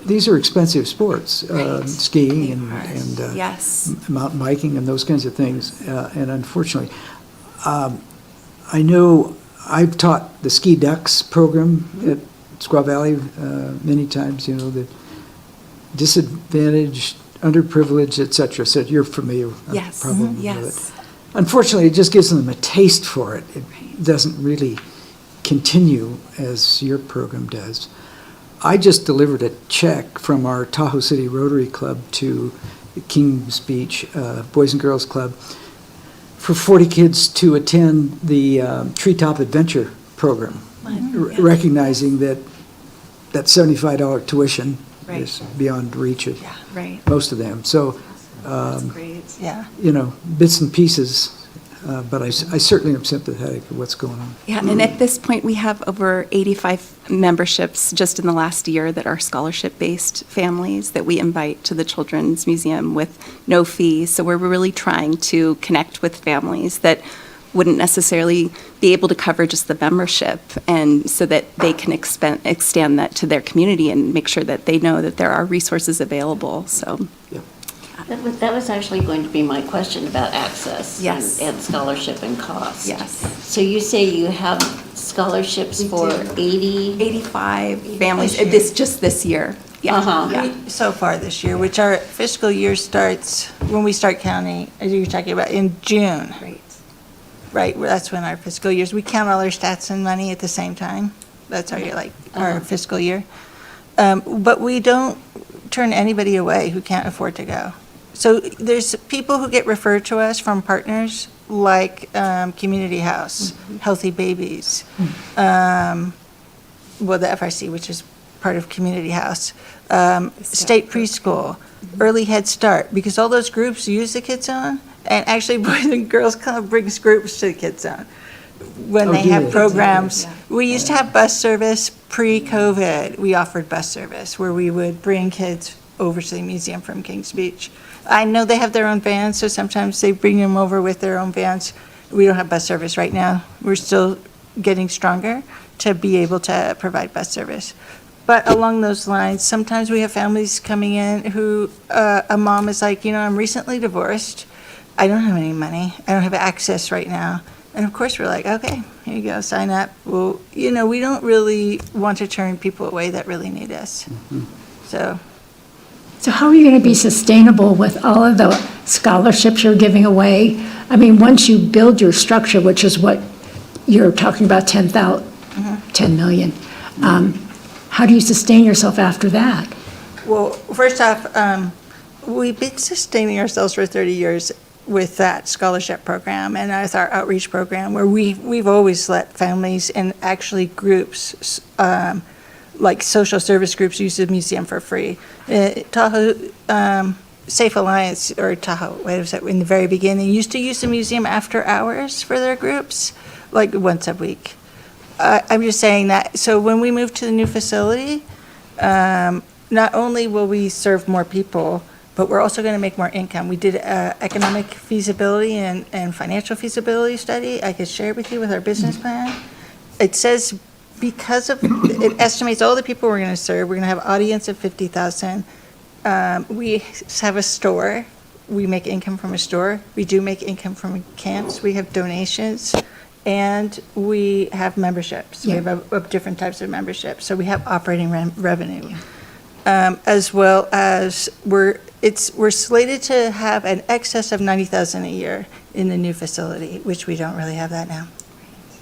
these are expensive sports, skiing and yes. mountain biking and those kinds of things. And unfortunately, I know I've taught the Ski Ducks program at Squaw Valley many times, you know, the disadvantaged, underprivileged, et cetera. So you're familiar Yes, probably with yes. it. Unfortunately, it just gives them a taste for it. It doesn't really continue as your program does. I just delivered a check from our Tahoe City Rotary Club to the Kings Beach Boys and Girls Club for 40 kids to attend the Treetop Adventure program, recognizing that that $75 tuition Right. is beyond reach of Right. most of them. So, That's great. Yeah. you know, bits and pieces, but I certainly am sympathetic to what's going on. Yeah, and at this point, we have over 85 memberships just in the last year that are scholarship-based families that we invite to the Children's Museum with no fee. So we're really trying to connect with families that wouldn't necessarily be able to cover just the membership, and so that they can extend that to their community and make sure that they know that there are resources available, so. That was actually going to be my question about access. Yes. And scholarship and cost. Yes. So you say you have scholarships for 80? 85 families, this just this year. Yeah. Uh-huh. Yeah. So far this year, which our fiscal year starts, when we start counting, as you were talking about, in June. Right. Right, that's when our fiscal years, we count all our stats and money at the same time. That's our fiscal year. But we don't turn anybody away who can't afford to go. So there's people who get referred to us from partners like Community House, Healthy Babies, the FRC, which is part of Community House, State Preschool, Early Head Start, because all those groups use the Kids Zone. And actually, Boys and Girls Club brings groups to the Kids Zone when they have programs. We used to have bus service pre-COVID. We offered bus service where we would bring kids over to the museum from Kings Beach. I know they have their own vans, so sometimes they bring them over with their own vans. We don't have bus service right now. We're still getting stronger to be able to provide bus service. But along those lines, sometimes we have families coming in who, a mom is like, you know, I'm recently divorced. I don't have any money. I don't have access right now. And of course, we're like, okay, here you go, sign up. Well, you know, we don't really want to turn people away that really need us. So how are you going to be sustainable with all of the scholarships you're giving away? I mean, once you build your structure, which is what you're talking about, 10 million, how do you sustain yourself after that? Well, first off, we've been sustaining ourselves for 30 years with that scholarship program and with our outreach program, where we've always let families and actually groups, like social service groups, use the museum for free. Tahoe Safe Alliance, or Tahoe, what was that, in the very beginning, used to use the museum after hours for their groups, like once a week. I'm just saying that, so when we move to the new facility, not only will we serve more people, but we're also going to make more income. We did an economic feasibility and financial feasibility study I could share with you with our business plan. It says because of, it estimates all the people we're going to serve. We're going to have an audience of 50,000. We have a store. We make income from a store. We do make income from camps. We have donations. And we have memberships. We have different types of memberships. So we have operating revenue. As well as we're slated to have an excess of $90,000 a year in the new facility, which we don't really have that now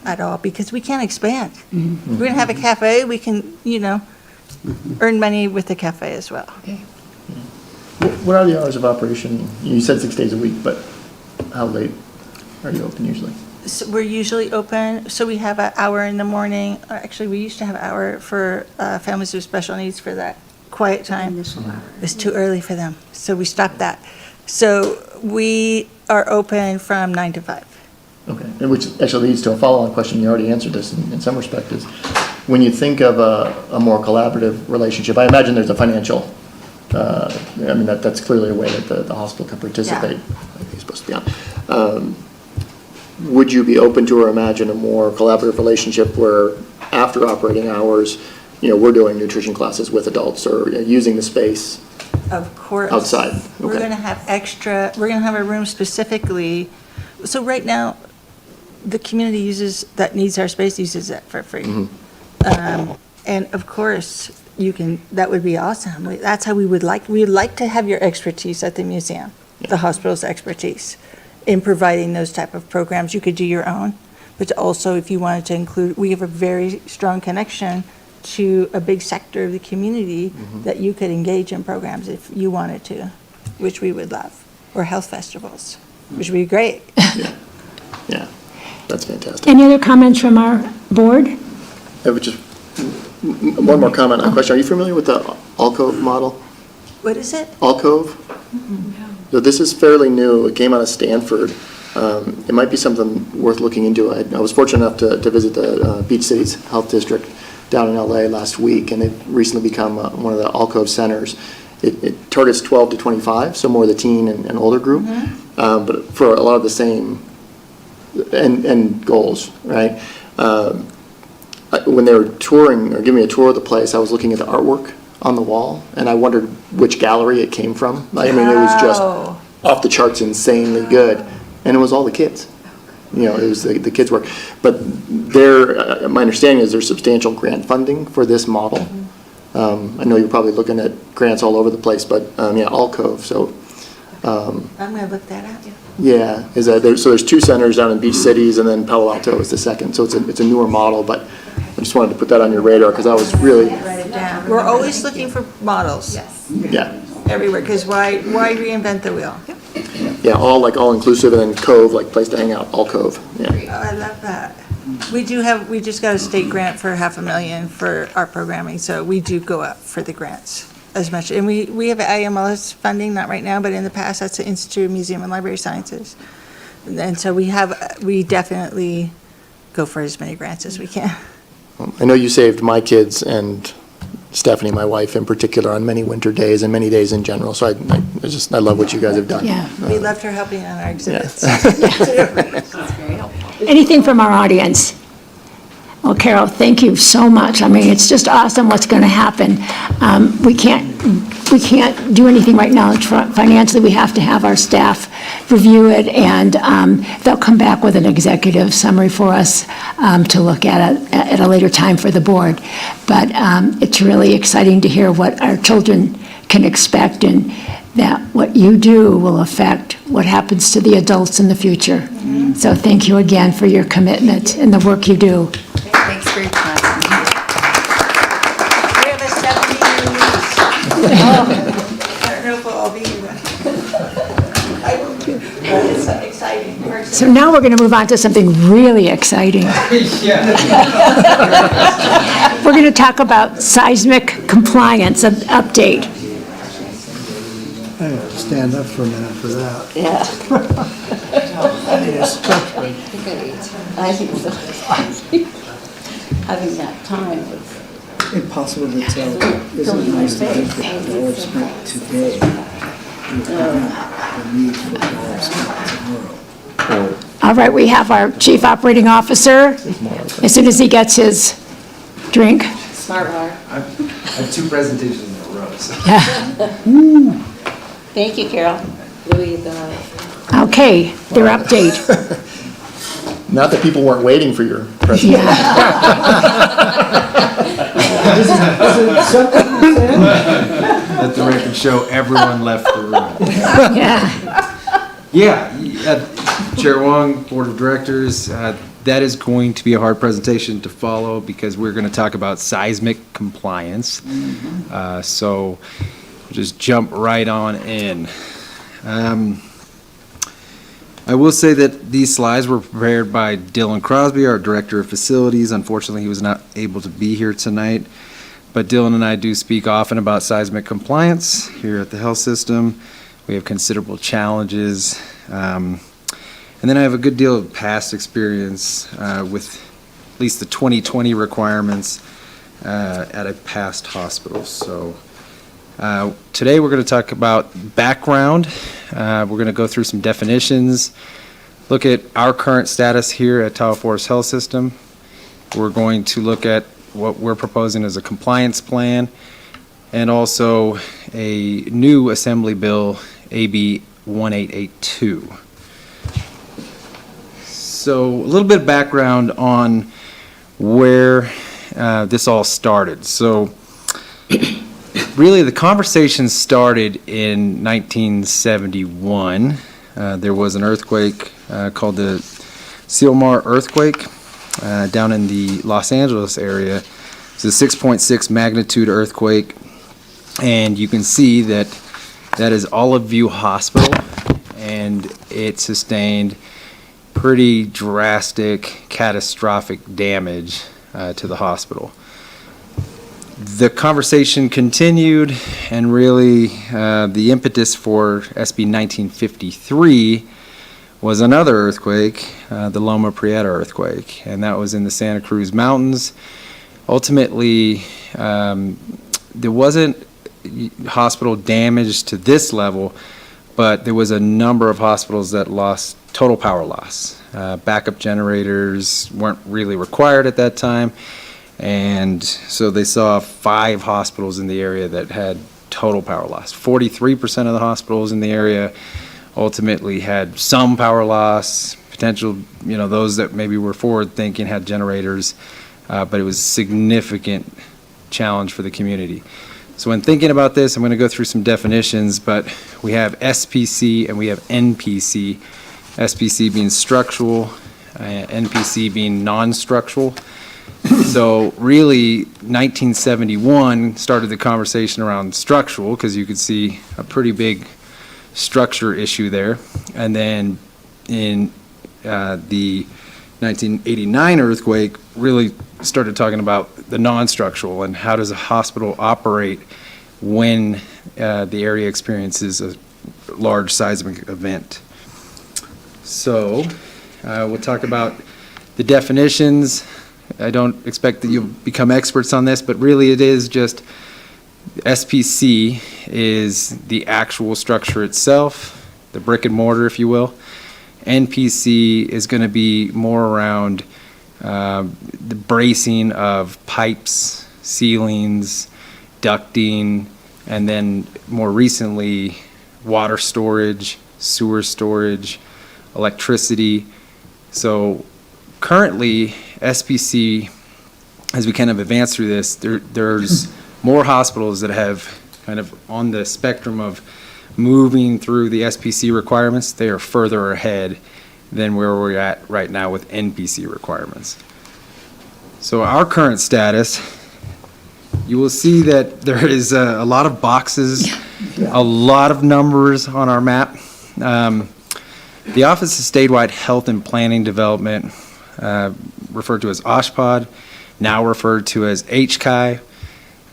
at all because we can't expand. We're going to have a cafe. We can, you know, earn money with the cafe as well. What are the hours of operation? You said 6 days a week, but how late are you open usually? So we're usually open, so we have an hour in the morning. Actually, we used to have an hour for families with special needs for that quiet time. It's too early for them, so we stopped that. So we are open from 9 to 5. Okay, and which actually leads to a follow-on question. You already answered this in some respect. Is when you think of a more collaborative relationship, I imagine there's a financial. I mean that's clearly a way that the hospital can participate. Like he's supposed to be on. Would you be open to or imagine a more collaborative relationship where after operating hours, you know, we're doing nutrition classes with adults or using the space Of course. outside? Okay. We're going to have we're going to have a room specifically. So right now, the community uses, that needs our space uses it for free. And of course, that would be awesome. That's how we'd like to have your expertise at the museum, the hospital's expertise in providing those type of programs. You could do your own, but also if you wanted to include, we have a very strong connection to a big sector of the community that you could engage in programs if you wanted to, which we would love, or health festivals, which would be great. Yeah, that's fantastic. Any other comments from our board? I would just, one more comment on a question. Are you familiar with the alcove model? What is it? Alcove? So this is fairly new. It came out of Stanford. It might be something worth looking into. I was fortunate enough to visit the Beach Cities Health District down in LA last week, and they've recently become one of the alcove centers. It targets 12 to 25, so more the teen and older group, but for a lot of the same end goals, right? When they were touring or giving me a tour of the place, I was looking at the artwork on the wall, and I wondered which gallery it came from. I mean, it was just off the charts, insanely good, and it was all the kids. You know, it was the kids' work. But my understanding is there's substantial grant funding for this model. I know you're probably looking at grants all over the place, but yeah, alcove. So I'm going to look that up. yeah, so there's two centers down in Beach Cities, and then Palo Alto is the second. So it's a newer model, but I just wanted to put that on your radar because I was really. Write it down. We're always looking for models. Yes. Yeah. Everywhere, because why reinvent the wheel? Yeah, all inclusive, and then cove, like place to hang out, alcove. Yeah. Oh, I love that. We just got a state grant for $500,000 for our programming, so we do go up for the grants as much. And we have IMLS funding, not right now, but in the past, that's the Institute of Museum and Library Sciences. And so we definitely go for as many grants as we can. I know you saved my kids and Stephanie, my wife in particular, on many winter days and many days in general. So I love what you guys have done. Yeah. We loved her helping on our exhibits. Anything from our audience? Well, Carol, thank you so much. I mean, it's just awesome what's going to happen. We can't do anything right now financially. We have to have our staff review it, and they'll come back with an executive summary for us to look at a later time for the board. But it's really exciting to hear what our children can expect, and that what you do will affect what happens to the adults in the future. So thank you again for your commitment and the work you do. Thanks for your time. We have a 70-year lease. I don't know if we'll all be here then. It's exciting. So now we're going to move on to something really exciting. We're going to talk about seismic compliance update. I have to stand up for a minute for that. Yeah. I need a stretch break. I think so. Having that time with. Impossible to tell. Isn't nice to think that the Lord spent today will prevent the need for the Lord spent tomorrow. All right, we have our Chief Operating Officer. As soon as he gets his drink. Smart hire. I have two presentations in a row, so. Thank you, Carol. Louis, Okay, their update. Not that people weren't waiting for your presentation. Let the record show everyone left the room. Yeah, Chair Wong, Board of Directors, that is going to be a hard presentation to follow because we're going to talk about seismic compliance. So we'll just jump right on in. I will say that these slides were prepared by Dylan Crosby, our Director of Facilities. Unfortunately, he was not able to be here tonight, but Dylan and I do speak often about seismic compliance here at the health system. We have considerable challenges, and then I have a good deal of past experience with at least the 2020 requirements at a past hospital. So today we're going to talk about background. We're going to go through some definitions, look at our current status here at Tahoe Forest Health System. We're going to look at what we're proposing as a compliance plan, and also a new Assembly Bill, AB 1882. So a little bit of background on where this all started. So really the conversation started in 1971. There was an earthquake called the Silmar earthquake down in the Los Angeles area. It's a 6.6 magnitude earthquake, and you can see that is Olive View Hospital, and it sustained pretty drastic, catastrophic damage to the hospital. The conversation continued, and really the impetus for SB 1953 was another earthquake, the Loma Prieta earthquake, and that was in the Santa Cruz Mountains. Ultimately, there wasn't hospital damage to this level, but there was a number of hospitals that lost total power loss. Backup generators weren't really required at that time, and so they saw 5 hospitals in the area that had total power loss. 43% of the hospitals in the area ultimately had some power loss, potential, those that maybe were forward thinking had generators, but it was a significant challenge for the community. So when thinking about this, I'm going to go through some definitions, but we have SPC and we have NPC. SPC being structural, NPC being non-structural. So really, 1971 started the conversation around structural, because you could see a pretty big structure issue there. And then in the 1989 earthquake, really started talking about the non-structural and how does a hospital operate when the area experiences a large seismic event. So we'll talk about the definitions. I don't expect that you'll become experts on this, but really it is just SPC is the actual structure itself, the brick and mortar, if you will. NPC is going to be more around the bracing of pipes, ceilings, ducting, and then more recently, water storage, sewer storage, electricity. So currently, SPC, as we kind of advance through this, there's more hospitals that have kind of on the spectrum of moving through the SPC requirements. They are further ahead than where we're at right now with NPC requirements. So our current status, you will see that there is a lot of boxes, a lot of numbers on our map. The Office of Statewide Health and Planning Development, referred to as OSHPD, now referred to as HCI,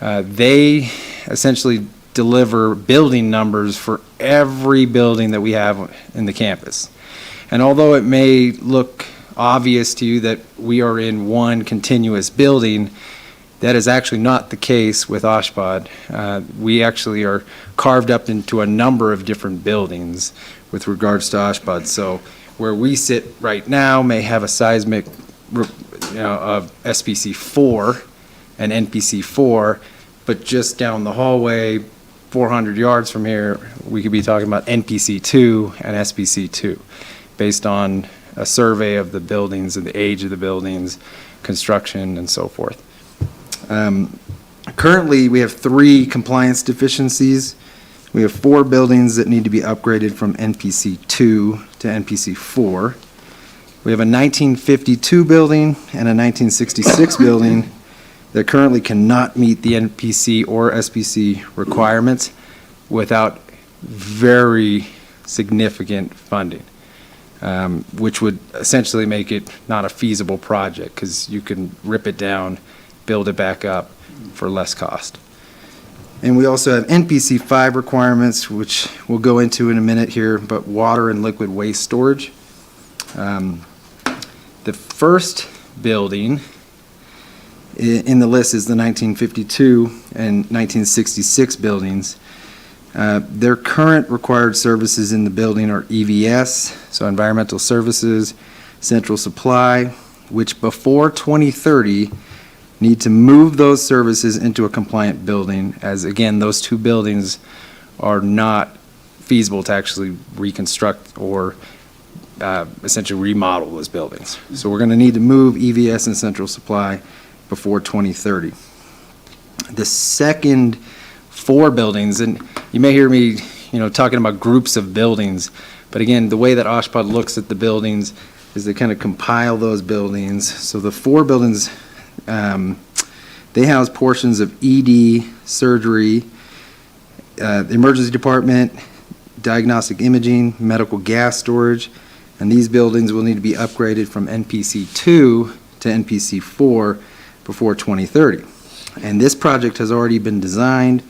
they essentially deliver building numbers for every building that we have in the campus. And although it may look obvious to you that we are in one continuous building, that is actually not the case with OSHPD. We actually are carved up into a number of different buildings with regards to OSHPD. So where we sit right now may have a seismic of SPC 4 and NPC 4, but just down the hallway, 400 yards from here, we could be talking about NPC 2 and SPC 2, based on a survey of the buildings and the age of the buildings, construction, and so forth. Currently, we have 3 compliance deficiencies. We have 4 buildings that need to be upgraded from NPC 2 to NPC 4. We have a 1952 building and a 1966 building that currently cannot meet the NPC or SPC requirements without very significant funding, which would essentially make it not a feasible project because you can rip it down, build it back up for less cost. And we also have NPC 5 requirements, which we'll go into in a minute here, but water and liquid waste storage. The first building in the list is the 1952 and 1966 buildings. Their current required services in the building are EVS, so environmental services, central supply, which before 2030 need to move those services into a compliant building, as again, those 2 buildings are not feasible to actually reconstruct or essentially remodel those buildings. So we're going to need to move EVS and central supply before 2030. The second 4 buildings, and you may hear me, talking about groups of buildings, but again, the way that OSHPD looks at the buildings is they kind of compile those buildings. So the 4 buildings, they house portions of ED, surgery, the emergency department, diagnostic imaging, medical gas storage, and these buildings will need to be upgraded from NPC 2 to NPC 4 before 2030. And this project has already been designed,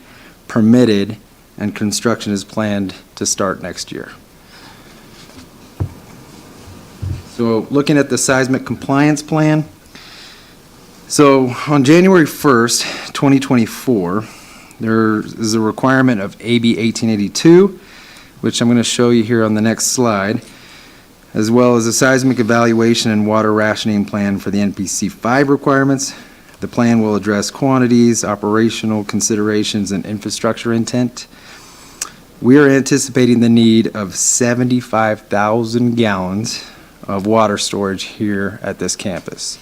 permitted, and construction is planned to start next year. So looking at the seismic compliance plan, so on January 1st, 2024, there is a requirement of AB 1882, which I'm going to show you here on the next slide, as well as a seismic evaluation and water rationing plan for the NPC 5 requirements. The plan will address quantities, operational considerations, and infrastructure intent. We are anticipating the need of 75,000 gallons of water storage here at this campus,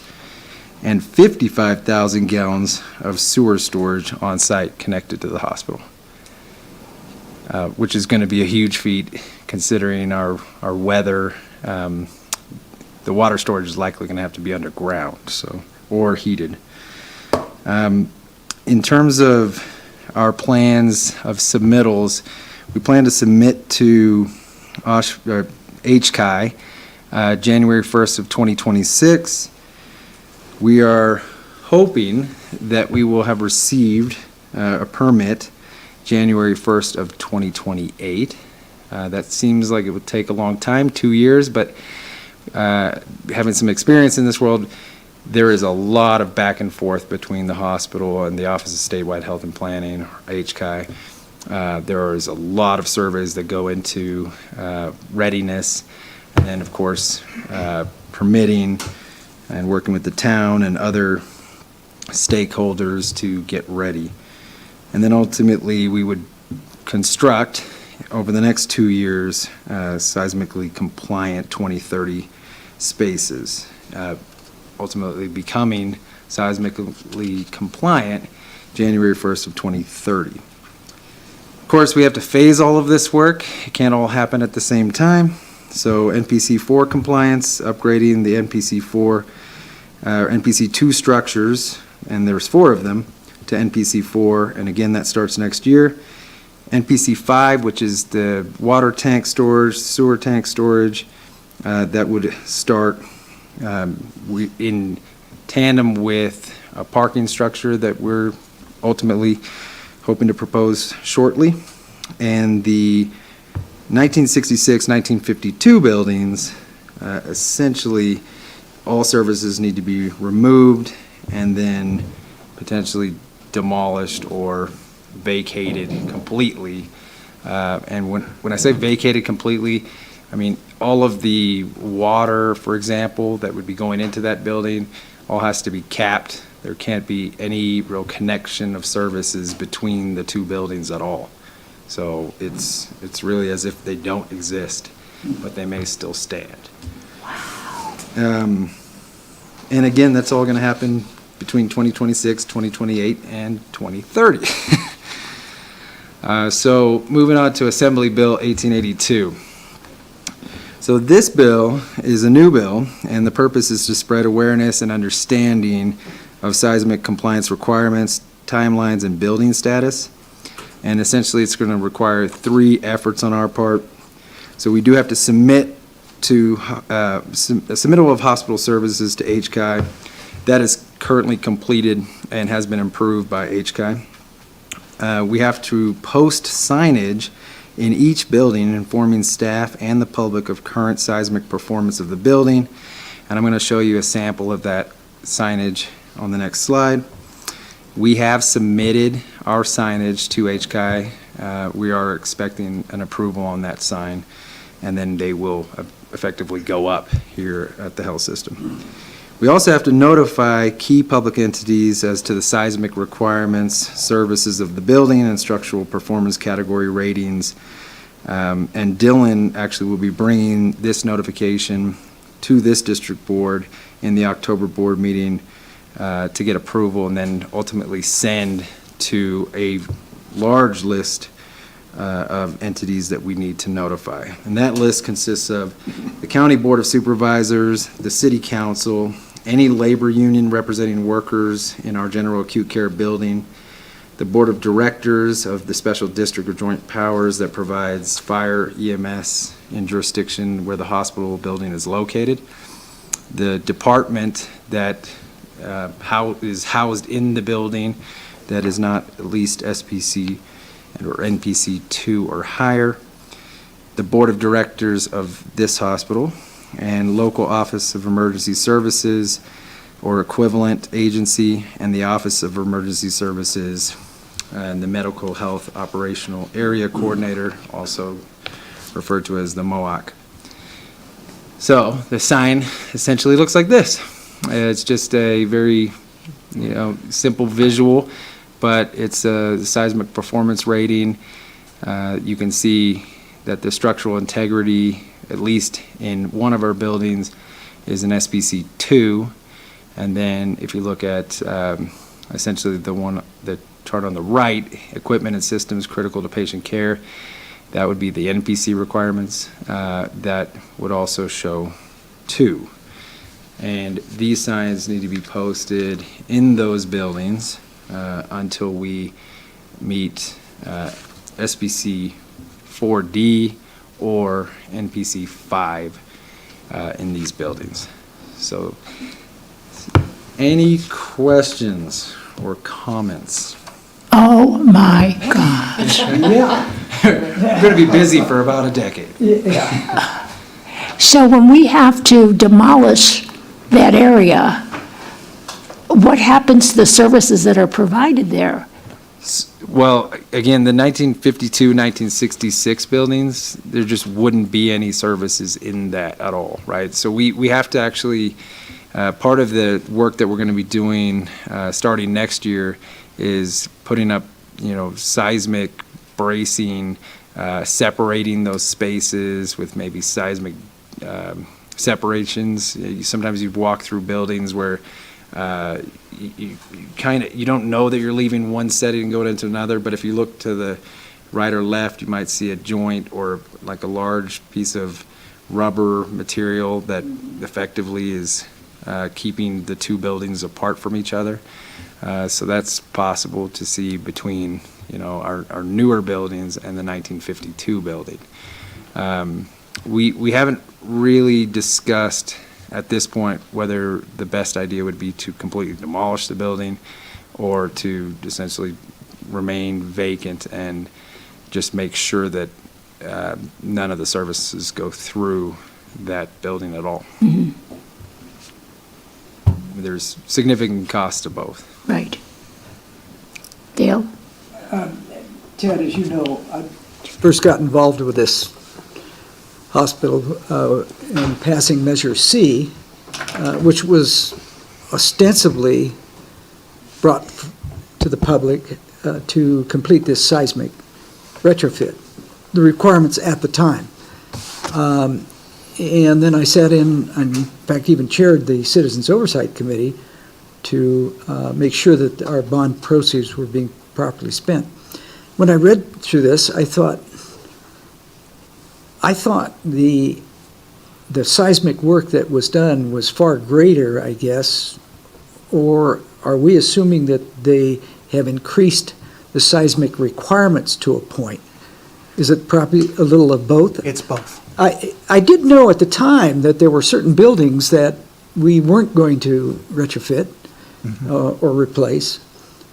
and 55,000 gallons of sewer storage on site connected to the hospital, which is going to be a huge feat considering our weather. The water storage is likely going to have to be underground, or heated. In terms of our plans of submittals, we plan to submit to HCI January 1st of 2026. We are hoping that we will have received a permit January 1st of 2028. That seems like it would take a long time, 2 years, but having some experience in this world, there is a lot of back and forth between the hospital and the Office of Statewide Health and Planning, or HCI. There is a lot of surveys that go into readiness, and then, of course, permitting and working with the town and other stakeholders to get ready. And then ultimately, we would construct, over the next 2 years, seismically compliant 2030 spaces, ultimately becoming seismically compliant January 1st of 2030. Of course, we have to phase all of this work. It can't all happen at the same time. So NPC 4 compliance, upgrading the NPC 4, NPC 2 structures, and there's 4 of them, to NPC 4, and again, that starts next year. NPC 5, which is the water tank storage, sewer tank storage, that would start in tandem with a parking structure that we're ultimately hoping to propose shortly. And the 1966, 1952 buildings, essentially all services need to be removed and then potentially demolished or vacated completely. And when I say vacated completely, I mean all of the water, for example, that would be going into that building all has to be capped. There can't be any real connection of services between the 2 buildings at all. So it's really as if they don't exist, but they may still stand. Wow. And again, that's all going to happen between 2026, 2028, and 2030. So moving on to Assembly Bill 1882. So this bill is a new bill, and the purpose is to spread awareness and understanding of seismic compliance requirements, timelines, and building status. And essentially, it's going to require 3 efforts on our part. So we do have to submit to a submittal of hospital services to HCI. That is currently completed and has been approved by HCI. We have to post signage in each building informing staff and the public of current seismic performance of the building. And I'm going to show you a sample of that signage on the next slide. We have submitted our signage to HCI. We are expecting an approval on that sign, and then they will effectively go up here at the health system. We also have to notify key public entities as to the seismic requirements, services of the building, and structural performance category ratings And Dylan actually will be bringing this notification to this district board in the October board meeting to get approval and then ultimately send to a large list of entities that we need to notify. And that list consists of the County Board of Supervisors, the City Council, any labor union representing workers in our general acute care building, the Board of Directors of the Special District of Joint Powers that provides fire EMS in jurisdiction where the hospital building is located, the department that is housed in the building that is not at least SPC or NPC 2 or higher, the Board of Directors of this hospital, and local Office of Emergency Services or equivalent agency, and the Office of Emergency Services and the Medical Health Operational Area Coordinator, also referred to as the MOAC. So the sign essentially looks like this. It's just a very, simple visual, but it's a seismic performance rating. You can see that the structural integrity, at least in one of our buildings, is an SPC 2. And then if you look at essentially the chart on the right, equipment and systems critical to patient care, that would be the NPC requirements. That would also show 2. And these signs need to be posted in those buildings until we meet SPC 4D or NPC 5 in these buildings. So, any questions or comments? Oh, my gosh. Yeah. We're going to be busy for about a decade. Yeah. So when we have to demolish that area, what happens to the services that are provided there? Well, again, the 1952, 1966 buildings, there just wouldn't be any services in that at all, right? So we have to actually, part of the work that we're going to be doing starting next year is putting up, seismic bracing, separating those spaces with maybe seismic separations. Sometimes you'd walk through buildings where you don't know that you're leaving one setting and going into another, but if you look to the right or left, you might see a joint or like a large piece of rubber material that effectively is keeping the two buildings apart from each other. So that's possible to see between, our newer buildings and the 1952 building. We haven't really discussed at this point whether the best idea would be to completely demolish the building or to essentially remain vacant and just make sure that none of the services go through that building at all. Mm-hmm. There's significant cost to both. Right. Dale? Ted, as you know, I first got involved with this hospital in passing Measure C, which was ostensibly brought to the public to complete this seismic retrofit, the requirements at the time. And then I sat in fact, even chaired the Citizens Oversight Committee to make sure that our bond proceeds were being properly spent. When I read through this, I thought the seismic work that was done was far greater, I guess, or are we assuming that they have increased the seismic requirements to a point? Is it probably a little of both? It's both. I did know at the time that there were certain buildings that we weren't going to retrofit or replace,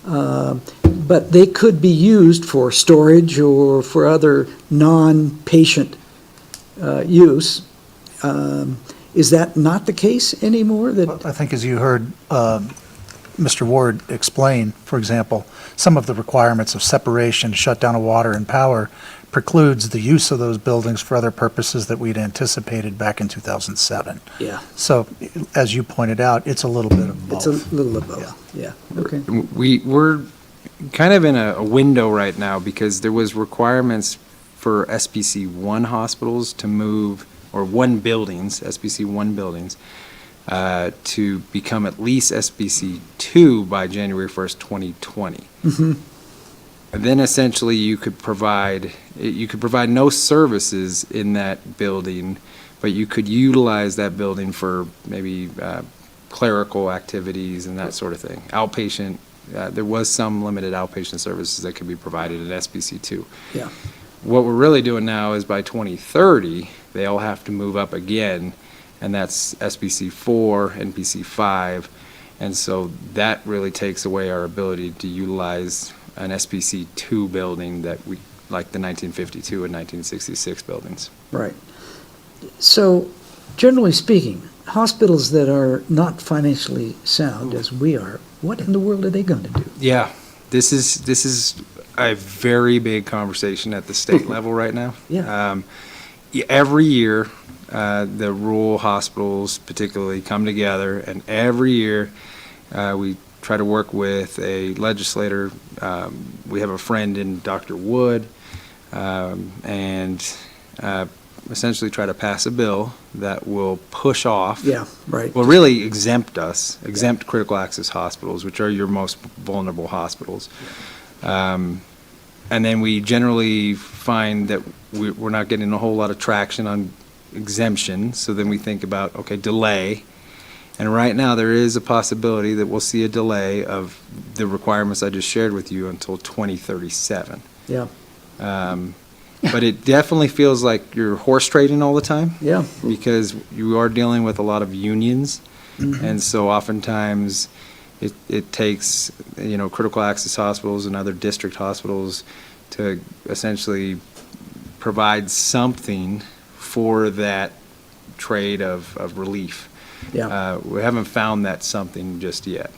but they could be used for storage or for other non-patient use. Is that not the case anymore? I think as you heard Mr. Ward explain, for example, some of the requirements of separation, shutdown of water and power precludes the use of those buildings for other purposes that we'd anticipated back in 2007. Yeah. So, as you pointed out, it's a little bit of both. It's a little of both, yeah. Okay. We're kind of in a window right now because there was requirements for SBC 1 hospitals to move, or 1 buildings, SBC 1 buildings, to become at least SBC 2 by January 1st, 2020. And then essentially you could provide no services in that building, but you could utilize that building for maybe clerical activities and that sort of thing. Outpatient, there was some limited outpatient services that could be provided at SBC 2. Yeah. What we're really doing now is by 2030, they all have to move up again, and that's SBC 4 and BC 5. And so that really takes away our ability to utilize an SBC 2 building that we, like the 1952 and 1966 buildings. Right. So, generally speaking, hospitals that are not financially sound, as we are, what in the world are they going to do? Yeah, this is a very big conversation at the state level right now. Yeah. Every year, the rural hospitals particularly come together, and every year we try to work with a legislator. We have a friend in Dr. Wood, and essentially try to pass a bill that will push off. Yeah, right. Will really exempt critical access hospitals, which are your most vulnerable hospitals. And then we generally find that we're not getting a whole lot of traction on exemption, so then we think about, okay, delay. And right now, there is a possibility that we'll see a delay of the requirements I just shared with you until 2037. Yeah. But it definitely feels like you're horse trading all the time. Yeah. Because you are dealing with a lot of unions. Mhm. And so oftentimes, it takes, critical access hospitals and other district hospitals to essentially provide something for that trade of relief. Yeah. We haven't found that something just yet.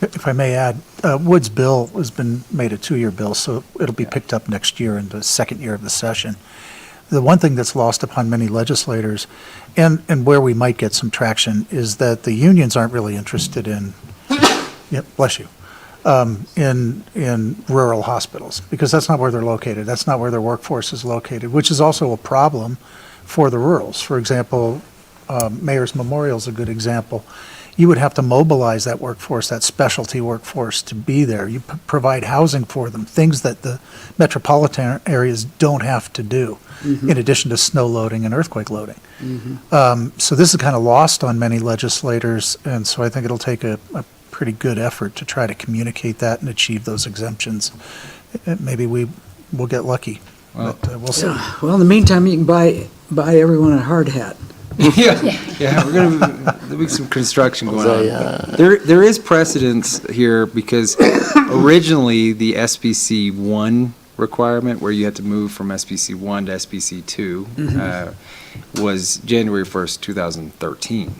If I may add, Wood's bill has been made a 2-year bill, so it'll be picked up next year in the second year of the session. The one thing that's lost upon many legislators, and where we might get some traction, is that the unions aren't really interested in, bless you, in rural hospitals, because that's not where they're located. That's not where their workforce is located, which is also a problem for the rurals. For example, Mayor's Memorial is a good example. You would have to mobilize that workforce, that specialty workforce, to be there. You provide housing for them, things that the metropolitan areas don't have to do, in addition to snow loading and earthquake loading. So this is kind of lost on many legislators, and so I think it'll take a pretty good effort to try to communicate that and achieve those exemptions. Maybe we will get lucky, but we'll see. Well, in the meantime, you can buy everyone a hard hat. Yeah, there'll be some construction going on. There is precedence here because originally the SBC 1 requirement, where you had to move from SBC 1 to SBC 2, was January 1st, 2013,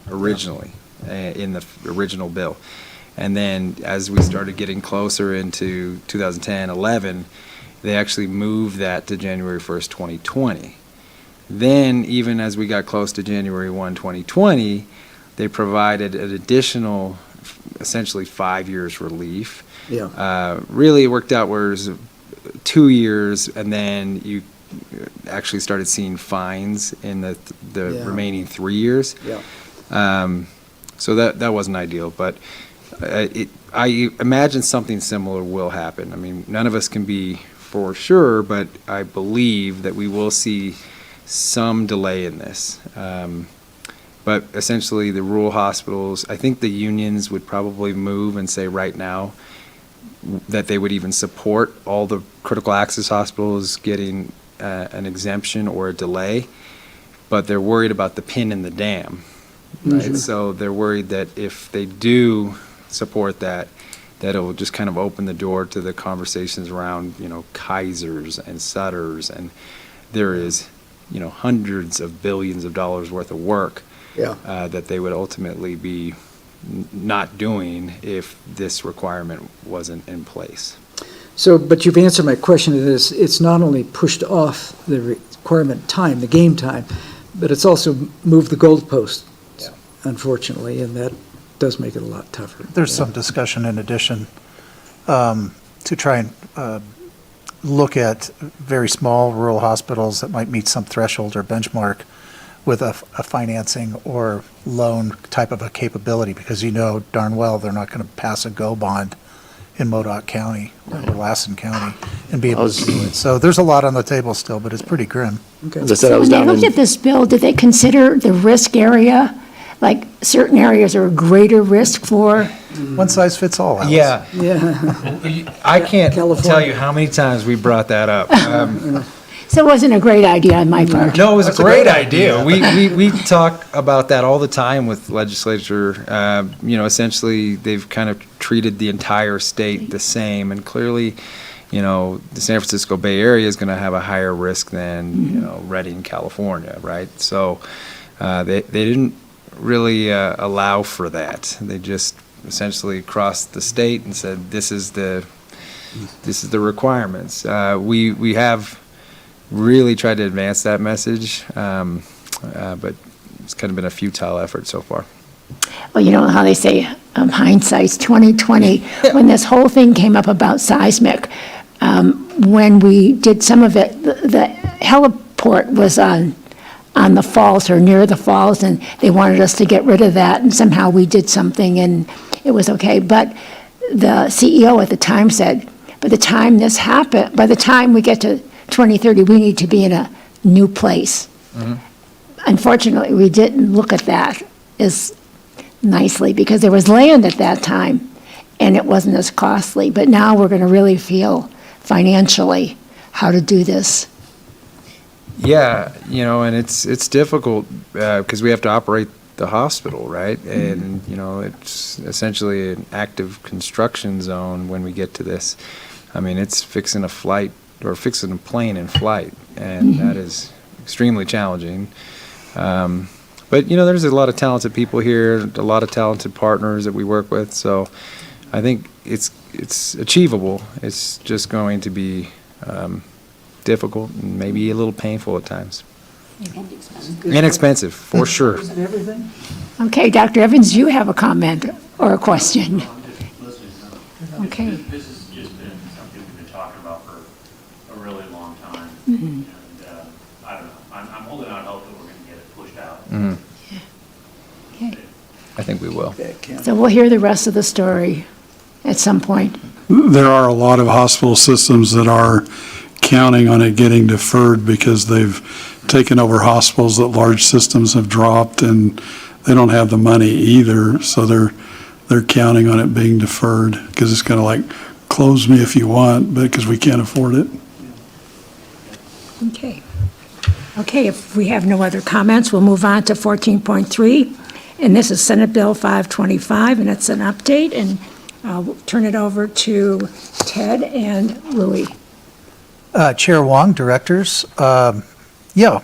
originally, in the original bill. And then as we started getting closer into 2010, 11, they actually moved that to January 1st, 2020. Then, even as we got close to January 1, 2020, they provided an additional, essentially 5 years relief. Yeah. Really, it worked out where it was 2 years, and then you actually started seeing fines in the remaining 3 years. Yeah. So that wasn't ideal, but I imagine something similar will happen. I mean, none of us can be for sure, but I believe that we will see some delay in this. But essentially, the rural hospitals, I think the unions would probably move and say right now that they would even support all the critical access hospitals getting an exemption or a delay, but they're worried about the pin in the dam, right? So they're worried that if they do support that it will just kind of open the door to the conversations around, Kaisers and Sutters, and there is hundreds of billions of dollars worth of work that they would ultimately be not doing if this requirement wasn't in place. So, but you've answered my question to this. It's not only pushed off the requirement time, the game time, but it's also moved the goalpost, unfortunately, and that does make it a lot tougher. There's some discussion in addition to try and look at very small rural hospitals that might meet some threshold or benchmark with a financing or loan type of a capability, because you know darn well they're not going to pass a go bond in Modoc County or Lassen County and be able to do it. So there's a lot on the table still, but it's pretty grim. As I said, I was When they down looked in, at this bill, did they consider the risk area? Like certain areas are a greater risk for? One size fits all, Alice. Yeah, Yeah. I can't tell California. you how many times we brought that up. So it wasn't a great idea on my part. No, it was That's a a great great idea. idea. We talk about that all the time with legislature. Essentially, they've kind of treated the entire state the same, and clearly, the San Francisco Bay Area is going to have a higher risk than, Redding, California, right? So they didn't really allow for that. They just essentially crossed the state and said, this is the requirements. We have really tried to advance that message, but it's kind of been a futile effort so far. Well, you know how they say hindsight's 20/20. When this whole thing came up about seismic, when we did some of it, the heliport was on the falls or near the falls, and they wanted us to get rid of that, and somehow we did something, and it was okay. But the CEO at the time said, by the time this happened, by the time we get to 2030, we need to be in a new place. Unfortunately, we didn't look at that as nicely because there was land at that time and it wasn't as costly. But now we're going to really feel financially how to do this. Yeah, and it's difficult because we have to operate the hospital, right? And, it's essentially an active construction zone when we get to this. I mean, it's fixing a plane in flight, and that is extremely challenging. But, there's a lot of talented people here, a lot of talented partners that we work with, so I think it's achievable. It's just going to be difficult and maybe a little painful at times. And expensive. And expensive, for sure. Isn't everything? Okay, Dr. Evans, you have a comment or a question? I'm just listening. Okay. This has just been something we've been talking about for a really long time. Mhm. And I don't know, I'm holding out hope that we're going to get it pushed out. Okay. I think we will. So we'll hear the rest of the story at some point. There are a lot of hospital systems that are counting on it getting deferred because they've taken over hospitals that large systems have dropped, and they don't have the money either, so they're counting on it being deferred, because it's kind of like, close me if you want, but because we can't afford it. Okay. Okay, if we have no other comments, we'll move on to 14.3, and this is Senate Bill 525, and it's an update, and we'll turn it over to Ted and Louis. Chair Wong, directors, we're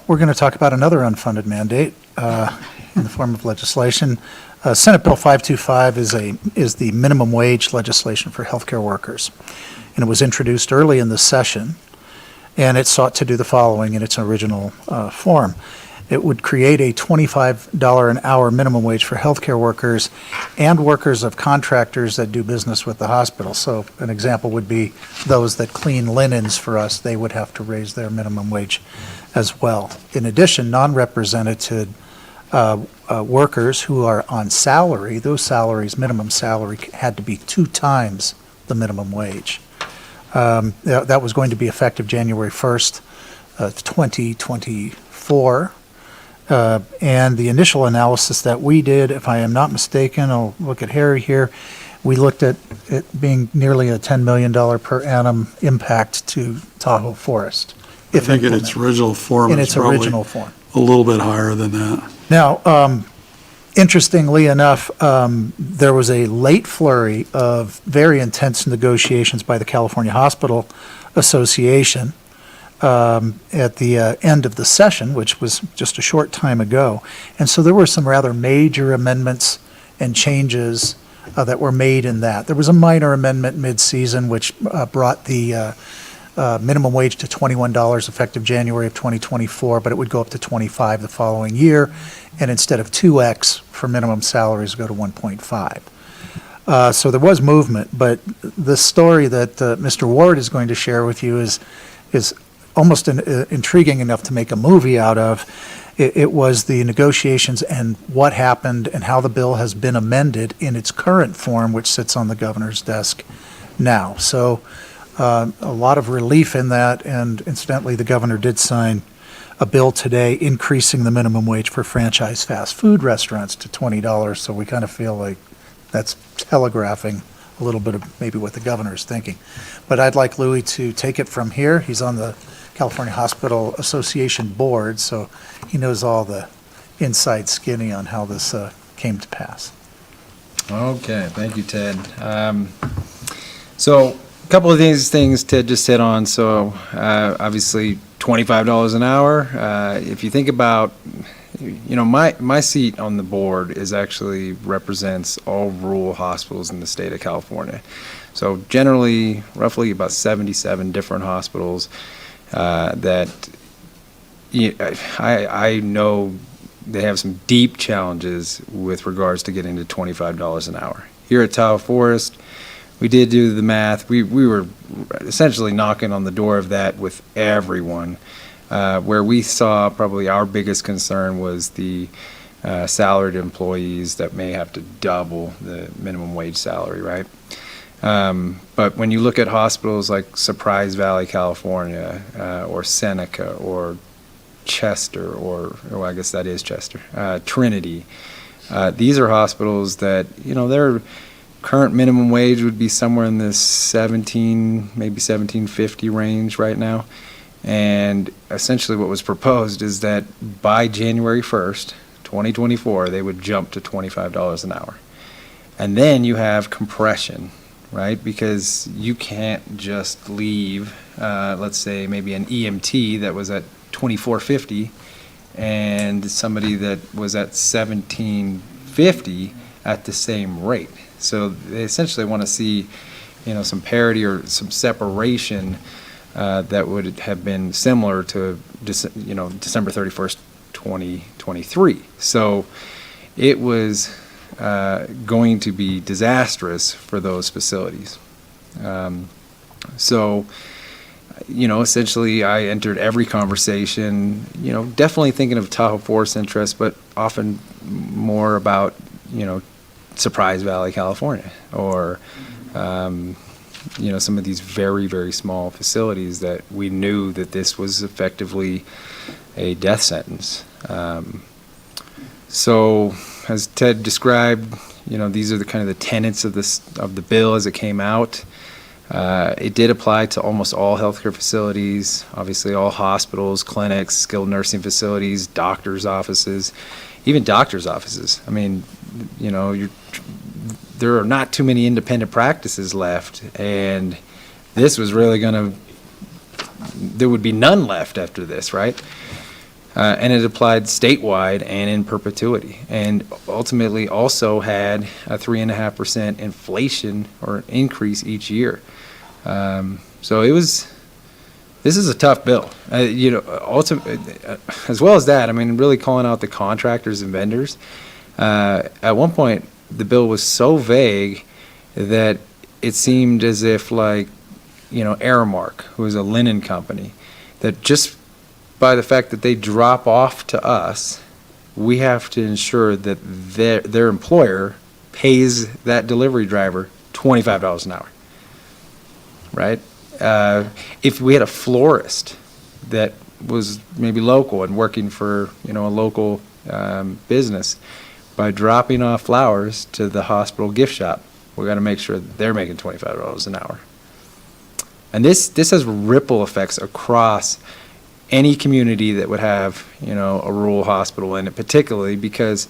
going to talk about another unfunded mandate in the form of legislation. Senate Bill 525 is the minimum wage legislation for healthcare workers, and it was introduced early in the session, and it sought to do the following in its original form. It would create a $25 an hour minimum wage for healthcare workers and workers of contractors that do business with the hospital. So an example would be those that clean linens for us, they would have to raise their minimum wage as well. In addition, non-represented workers who are on salary, those salaries, minimum salary had to be 2 times the minimum wage. That was going to be effective January 1st, 2024. And the initial analysis that we did, if I am not mistaken, I'll look at Harry here, we looked at it being nearly a $10 million per annum impact to Tahoe Forest. I think in its original form, In it's its probably original form. a little bit higher than that. Now, interestingly enough, there was a late flurry of very intense negotiations by the California Hospital Association at the end of the session, which was just a short time ago. And so there were some rather major amendments and changes that were made in that. There was a minor amendment mid-season which brought the minimum wage to $21 effective January of 2024, but it would go up to $25 the following year, and instead of 2x for minimum salaries, go to 1.5. So there was movement, but the story that Mr. Ward is going to share with you is almost intriguing enough to make a movie out of. It was the negotiations and what happened and how the bill has been amended in its current form, which sits on the governor's desk now. So a lot of relief in that, and incidentally, the governor did sign a bill today increasing the minimum wage for franchise fast food restaurants to $20, so we kind of feel like that's telegraphing a little bit of maybe what the governor's thinking. But I'd like Louis to take it from here. He's on the California Hospital Association board, so he knows all the inside skinny on how this came to pass. Okay, thank you, Ted. So a couple of these things Ted just hit on. So obviously $25 an hour. If you think about, my seat on the board is actually represents all rural hospitals in the state of California. So generally, roughly about 77 different hospitals that I know they have some deep challenges with regards to getting to $25 an hour. Here at Tahoe Forest, we did do the math. We were essentially knocking on the door of that with everyone. Where we saw probably our biggest concern was the salaried employees that may have to double the minimum wage salary, right? But when you look at hospitals like Surprise Valley, California, or Seneca, or Chester, or I guess that is Chester, Trinity, these are hospitals that, their current minimum wage would be somewhere in the maybe $17.50 range right now. And essentially what was proposed is that by January 1st, 2024, they would jump to $25 an hour. And then you have compression, right? Because you can't just leave, let's say maybe an EMT that was at $24.50 and somebody that was at $17.50 at the same rate. So they essentially want to see, some parity or some separation that would have been similar to, December 31st, 2023. So it was going to be disastrous for those facilities. Essentially I entered every conversation, definitely thinking of Tahoe Forest interests, but often more about, Surprise Valley, California, or, some of these very, very small facilities that we knew that this was effectively a death sentence. So as Ted described, these are the kind of the tenets of the bill as it came out. It did apply to almost all healthcare facilities, obviously all hospitals, clinics, skilled nursing facilities, doctors' offices, even doctors' offices. I mean, there are not too many independent practices left, and this was really there would be none left after this, right? And it applied statewide and in perpetuity, and ultimately also had a 3.5% inflation or increase each year. So this is a tough bill. As well as that, really calling out the contractors and vendors. At one point, the bill was so vague that it seemed as if Aramark, who is a linen company, that just by the fact that they drop off to us, we have to ensure that their employer pays that delivery driver $25 an hour, right? If we had a florist that was maybe local and working for, a local business, by dropping off flowers to the hospital gift shop, we got to make sure that they're making $25 an hour. And this has ripple effects across any community that would have, a rural hospital in it, particularly because,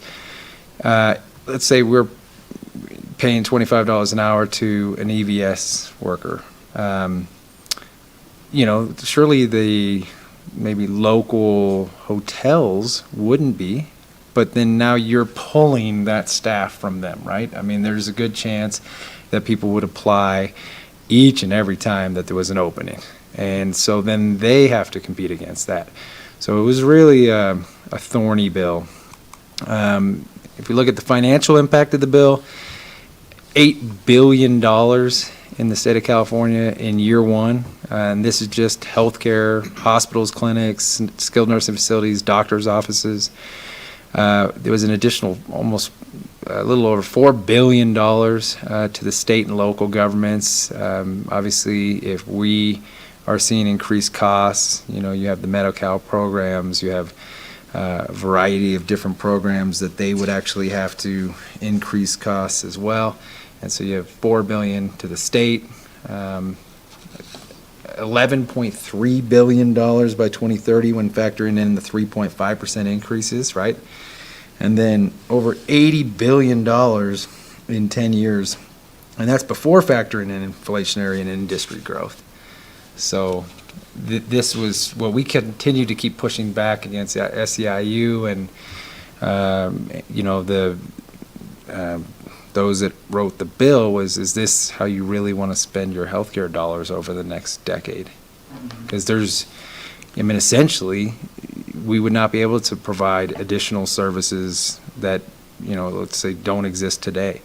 let's say we're paying $25 an hour to an EVS worker. Surely the maybe local hotels wouldn't be, but then now you're pulling that staff from them, right? There's a good chance that people would apply each and every time that there was an opening. And so then they have to compete against that. So it was really a thorny bill. If we look at the financial impact of the bill, $8 billion in the state of California in year one. And this is just healthcare, hospitals, clinics, skilled nursing facilities, doctors' offices. There was an additional almost a little over $4 billion to the state and local governments. Obviously, if we are seeing increased costs, you know, you have the Medi-Cal programs, you have a variety of different programs that they would actually have to increase costs as well. And so you have $4 billion to the state, $11.3 billion by 2030 when factoring in the 3.5% increases, right? And then over $80 billion in 10 years, and that's before factoring in inflationary and industry growth. So this was what we continue to keep pushing back against SEIU and, you know, those that wrote the bill was, is this how you really want to spend your healthcare dollars over the next decade? Because essentially, we would not be able to provide additional services that, you know, let's say don't exist today.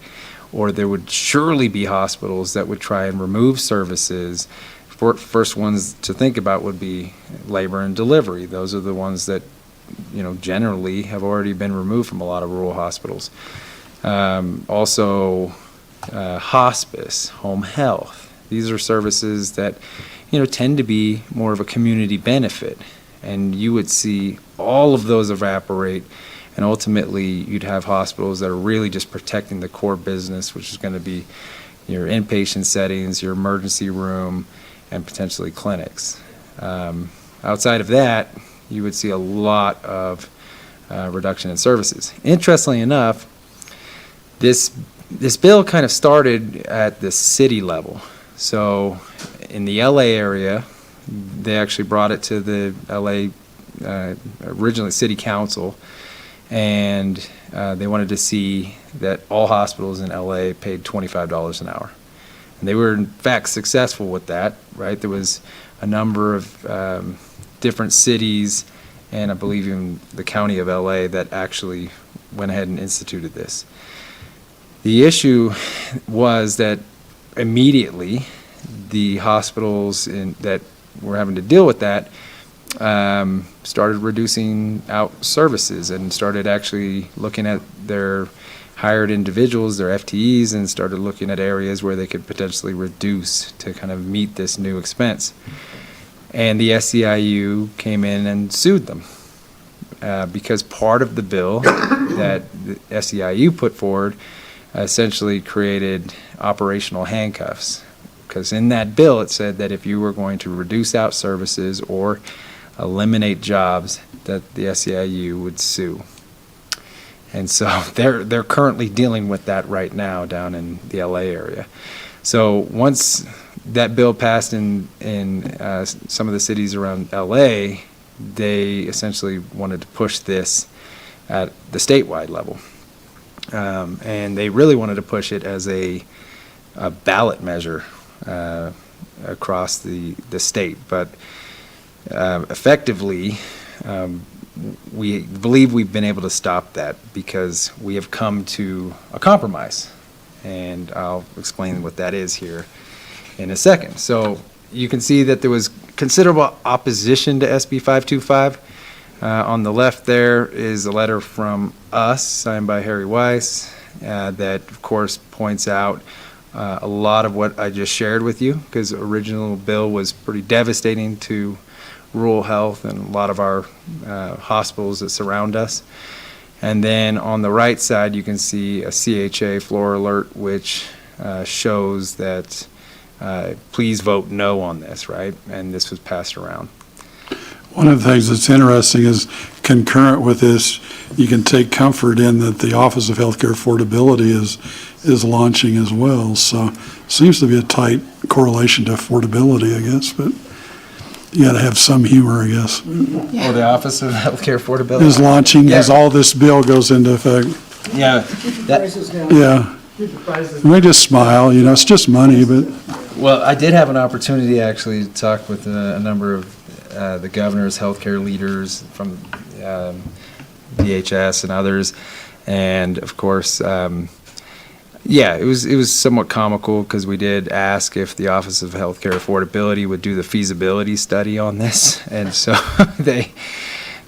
Or there would surely be hospitals that would try and remove services. First ones to think about would be labor and delivery. Those are the ones that, you know, generally have already been removed from a lot of rural hospitals. Also, hospice, home health. These are services that, you know, tend to be more of a community benefit. And you would see all of those evaporate, and ultimately you'd have hospitals that are really just protecting the core business, which is going to be your inpatient settings, your emergency room, and potentially clinics. Outside of that, you would see a lot of reduction in services. Interestingly enough, this bill kind of started at the city level. So in the LA area, they actually brought it to the LA, originally City Council, and they wanted to see that all hospitals in LA paid $25 an hour. And they were in fact successful with that, right? There was a number of different cities, and I believe even the county of LA, that actually went ahead and instituted this. The issue was that immediately the hospitals that were having to deal with that started reducing out services and started actually looking at their hired individuals, their FTEs, and started looking at areas where they could potentially reduce to kind of meet this new expense. And the SEIU came in and sued them because part of the bill that the SEIU put forward essentially created operational handcuffs. Because in that bill, it said that if you were going to reduce out services or eliminate jobs, that the SEIU would sue. And so they're currently dealing with that right now down in the LA area. So once that bill passed in some of the cities around LA, they essentially wanted to push this at the statewide level. And they really wanted to push it as a ballot measure across the state. But effectively, we believe we've been able to stop that because we have come to a compromise. And I'll explain what that is here in a second. So you can see that there was considerable opposition to SB 525. On the left there is a letter from us signed by Harry Weiss that, of course, points out a lot of what I just shared with you, because the original bill was pretty devastating to rural health and a lot of our hospitals that surround us. And then on the right side, you can see a CHA floor alert, which shows that please vote no on this, right? And this was passed around. One of the things that's interesting is concurrent with this, you can take comfort in that the Office of Healthcare Affordability is launching as well. So seems to be a tight correlation to affordability, I guess, but you got to have some humor, I guess. Yeah. Oh, the Office of Healthcare Affordability is launching as all this bill goes into effect. Yeah. Yeah. We just smile, you know, it's just money, but. Well, I did have an opportunity actually to talk with a number of the governor's healthcare leaders from DHS and others, and of course, Yeah, it was somewhat comical because we did ask if the Office of Healthcare Affordability would do the feasibility study on this, and so they,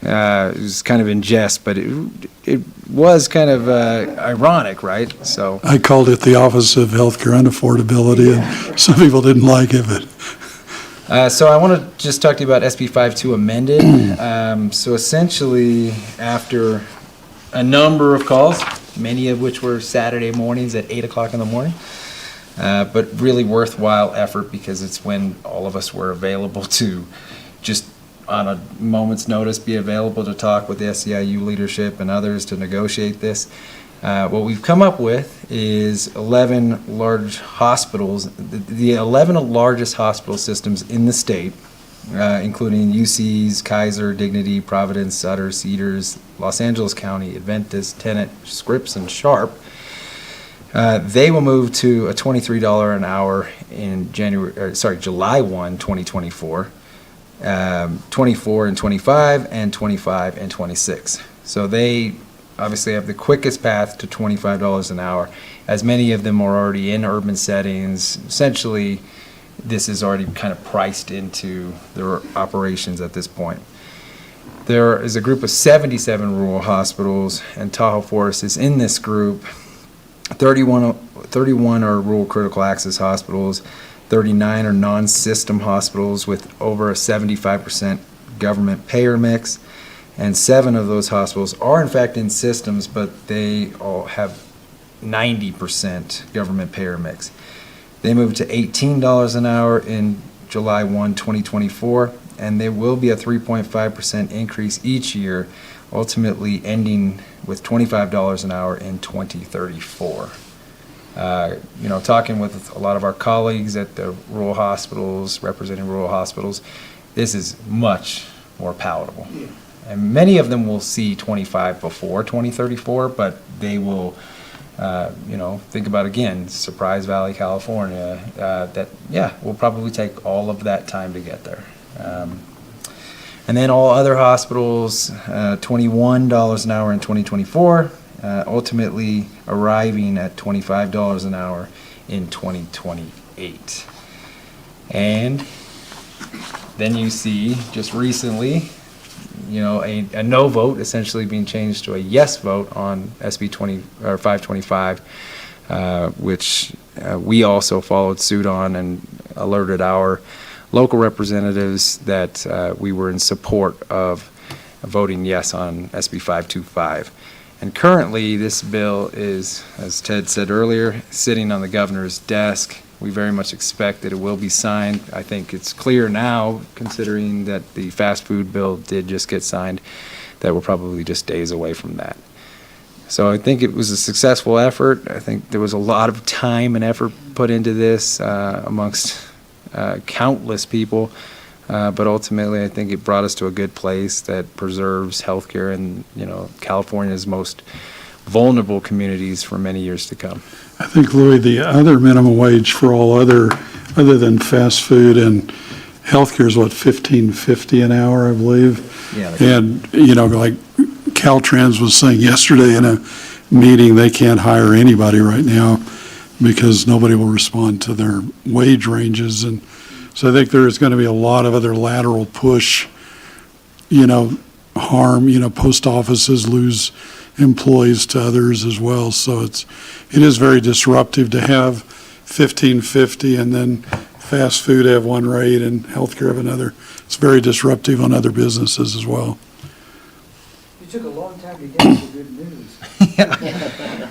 it was kind of in jest, but it was kind of ironic, right? So I called it the Office of Healthcare Unaffordability, and some people didn't like it, but so I want to just talk to you about SB 52 amended. So essentially, after a number of calls, many of which were Saturday mornings at 8 o'clock in the morning, but really worthwhile effort because it's when all of us were available to just on a moment's notice be available to talk with the SEIU leadership and others to negotiate this. What we've come up with is 11 large hospitals, the 11 largest hospital systems in the state, including UC's, Kaiser, Dignity, Providence, Sutter, Cedars, Los Angeles County, Adventist, Tenet, Scripps, and Sharp. They will move to a $23 an hour in July 1, 2024, 24 and 25, and 25 and 26. So they obviously have the quickest path to $25 an hour, as many of them are already in urban settings. Essentially, this is already kind of priced into their operations at this point. There is a group of 77 rural hospitals, and Tahoe Forest is in this group. 31 are rural critical access hospitals, 39 are non-system hospitals with over a 75% government payer mix, and 7 of those hospitals are in fact in systems, but they all have 90% government payer mix. They moved to $18 an hour in July 1, 2024, and there will be a 3.5% increase each year, ultimately ending with $25 an hour in 2034. Talking with a lot of our colleagues at the rural hospitals, representing rural hospitals, this is much more palatable. Yeah. And many of them will see 25 before 2034, but they will think about, again, Surprise Valley, California, will probably take all of that time to get there. And then all other hospitals, $21 an hour in 2024, ultimately arriving at $25 an hour in 2028. And then you see, just recently, a no vote essentially being changed to a yes vote on SB 525, which we also followed suit on and alerted our local representatives that we were in support of voting yes on SB 525. And currently, this bill is, as Ted said earlier, sitting on the governor's desk. We very much expect that it will be signed. I think it's clear now, considering that the fast food bill did just get signed, that we're probably just days away from that. So I think it was a successful effort. I think there was a lot of time and effort put into this amongst countless people, but ultimately I think it brought us to a good place that preserves healthcare in California's most vulnerable communities for many years to come. I think, Louis, the other minimum wage for all other than fast food and healthcare is what, $15.50 an hour, I believe? Yeah. And, like Caltrans was saying yesterday in a meeting, they can't hire anybody right now because nobody will respond to their wage ranges. And so I think there's going to be a lot of other lateral push, harm, post offices lose employees to others as well. So it is very disruptive to have $15.50 and then fast food have one rate and healthcare have another. It's very disruptive on other businesses as well. It took a long time to get to good news.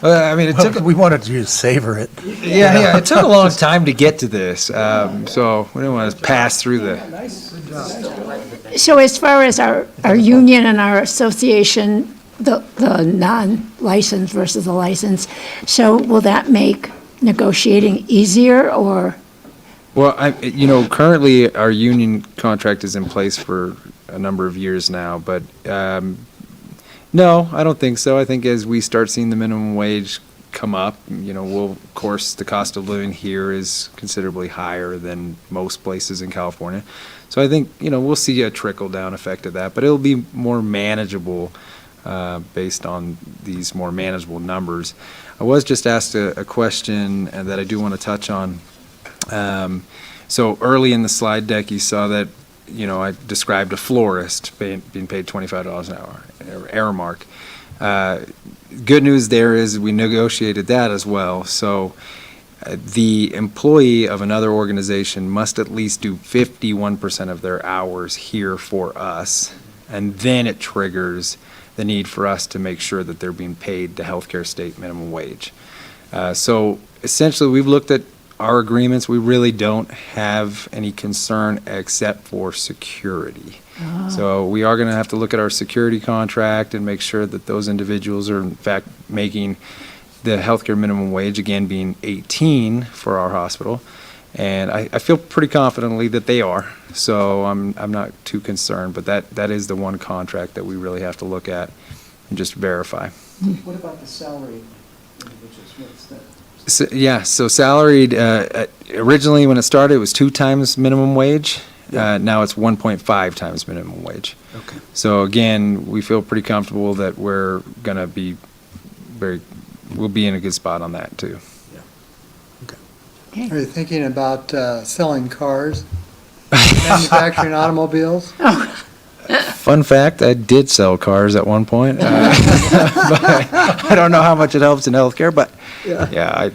Well, I mean, We wanted you to savor it. Yeah, it took a long time to get to this, so we didn't want to pass through the. So as far as our union and our association, the non-licensed versus the licensed, so will that make negotiating easier or? Well, currently our union contract is in place for a number of years now, but no, I don't think so. I think as we start seeing the minimum wage come up, of course, the cost of living here is considerably higher than most places in California. So I think, we'll see a trickle-down effect of that, but it'll be more manageable based on these more manageable numbers. I was just asked a question that I do want to touch on. So early in the slide deck, you saw that, I described a florist being paid $25 an hour, Aramark. Good news there is we negotiated that as well. So the employee of another organization must at least do 51% of their hours here for us, and then it triggers the need for us to make sure that they're being paid the healthcare state minimum wage. So essentially, we've looked at our agreements. We really don't have any concern except for security. So we are going to have to look at our security contract and make sure that those individuals are in fact making the healthcare minimum wage, again being 18 for our hospital. And I feel pretty confidently that they are. So I'm not too concerned, but that is the one contract that we really have to look at and just verify. What about the salary individuals? What's that? So salaried, originally when it started, it was 2 times minimum wage. Now it's 1.5 times minimum wage. Okay. So again, we feel pretty comfortable that we're going to be we'll be in a good spot on that too. Are you thinking about selling cars, manufacturing automobiles? Fun fact, I did sell cars at one point. But I don't know how much it helps in healthcare, but yeah, I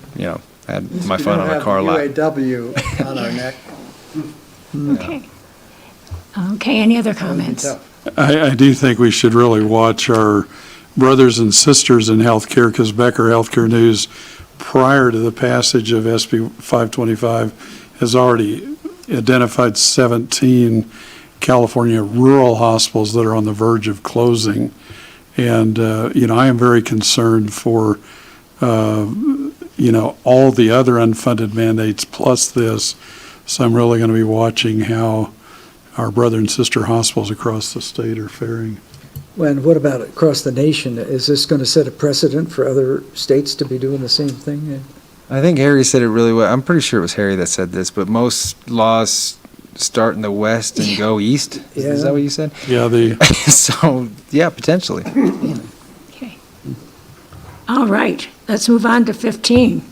had my fun on a car lot. UAW on our neck. Okay. Okay, any other comments? I do think we should really watch our brothers and sisters in healthcare, because Becker Healthcare News, prior to the passage of SB 525, has already identified 17 California rural hospitals that are on the verge of closing. And, I am very concerned for, all the other unfunded mandates plus this. So I'm really going to be watching how our brother and sister hospitals across the state are faring. And what about across the nation? Is this going to set a precedent for other states to be doing the same thing? I think Harry said it really well. I'm pretty sure it was Harry that said this, but most laws start in the west and go east. Is that what you said? Yeah, So, yeah, potentially. Okay. All right, let's move on to 15.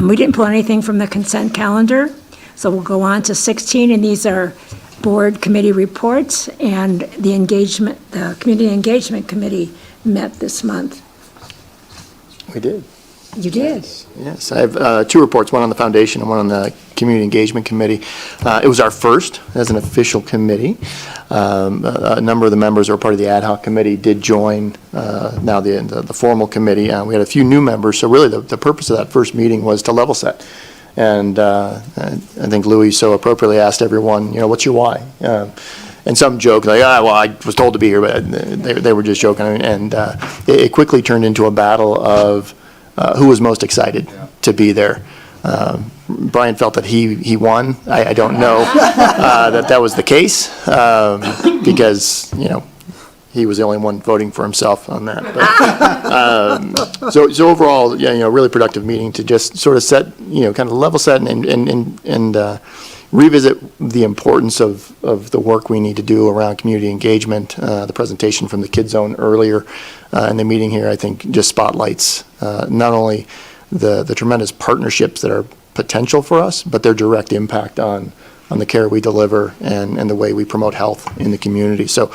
We didn't pull anything from the consent calendar, so we'll go on to 16, and these are board committee reports, and the Community Engagement Committee met this month. We did. You did? Yes, I have 2 reports, one on the foundation and one on the Community Engagement Committee. It was our first as an official committee. A number of the members who are part of the ad hoc committee did join now the formal committee. We had a few new members, so really the purpose of that first meeting was to level set. And I think Louis so appropriately asked everyone, what's your why? And some joke like, well, I was told to be here, but they were just joking. And it quickly turned into a battle of who was most excited to be there. Brian felt that he won. I don't know that was the case because, he was the only one voting for himself on that. But, so overall, really productive meeting to just sort of set, kind of level set and revisit the importance of the work we need to do around community engagement. The presentation from the Kid Zone earlier in the meeting here, I think, just spotlights not only the tremendous partnerships that are potential for us, but their direct impact on the care we deliver and the way we promote health in the community. So,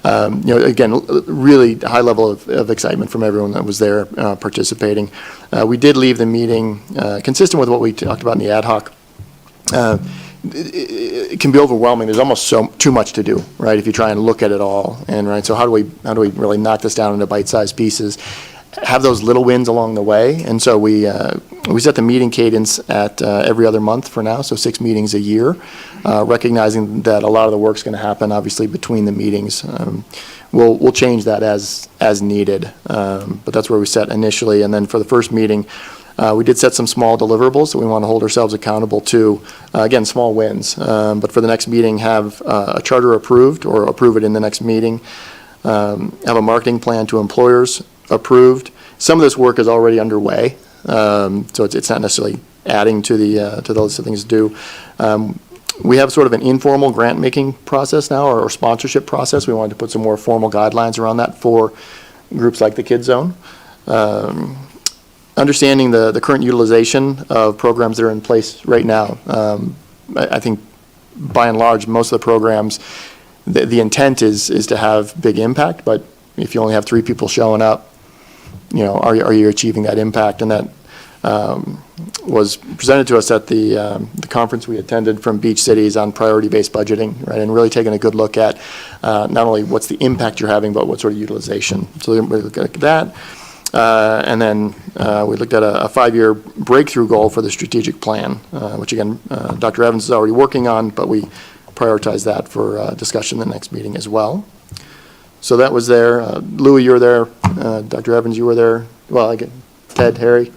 again, really high level of excitement from everyone that was there participating. We did leave the meeting consistent with what we talked about in the ad hoc. It can be overwhelming. There's almost too much to do, right? If you try and look at it all, and right. So how do we really knock this down into bite-sized pieces? Have those little wins along the way, and so we set the meeting cadence at every other month for now, so 6 meetings a year, recognizing that a lot of the work's going to happen obviously between the meetings. We'll change that as needed, but that's where we set initially, and then for the first meeting. We did set some small deliverables that we want to hold ourselves accountable to. Again, small wins, but for the next meeting, have a charter approved or approve it in the next meeting. Have a marketing plan to employers approved. Some of this work is already underway, so it's not necessarily adding to the list of things to do. We have sort of an informal grant-making process now, or sponsorship process. We wanted to put some more formal guidelines around that for groups like the Kid Zone. understanding the current utilization of programs that are in place right now. I think by and large, most of the programs, the intent is to have big impact, but if you only have 3 people showing up, are you achieving that impact? And that was presented to us at the conference we attended from Beach Cities on priority-based budgeting, right? And really taking a good look at not only what's the impact you're having, but what sort of utilization. So we looked at that. And then we looked at a 5-year breakthrough goal for the strategic plan, which again, Dr. Evans is already working on, but we prioritize that for discussion in the next meeting as well. So that was there. Louis, you were there. Dr. Evans, you were there. Well, again, Ted, Harry,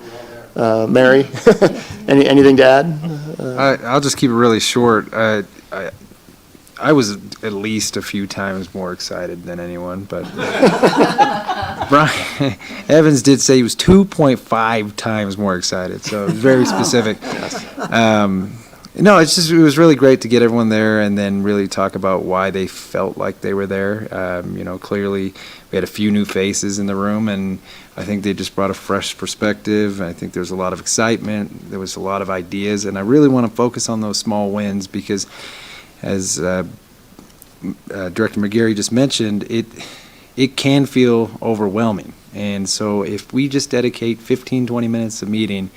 Mary. Anything to add? I'll just keep it really short. I was at least a few times more excited than anyone, but Brian Evans did say he was 2.5 times more excited, so it was very specific. No, it was really great to get everyone there and then really talk about why they felt like they were there. Clearly we had a few new faces in the room, and I think they just brought a fresh perspective. I think there's a lot of excitement. There was a lot of ideas, and I really want to focus on those small wins because, as Director McGarry just mentioned, it can feel overwhelming. And so if we just dedicate 15, 20 minutes a meeting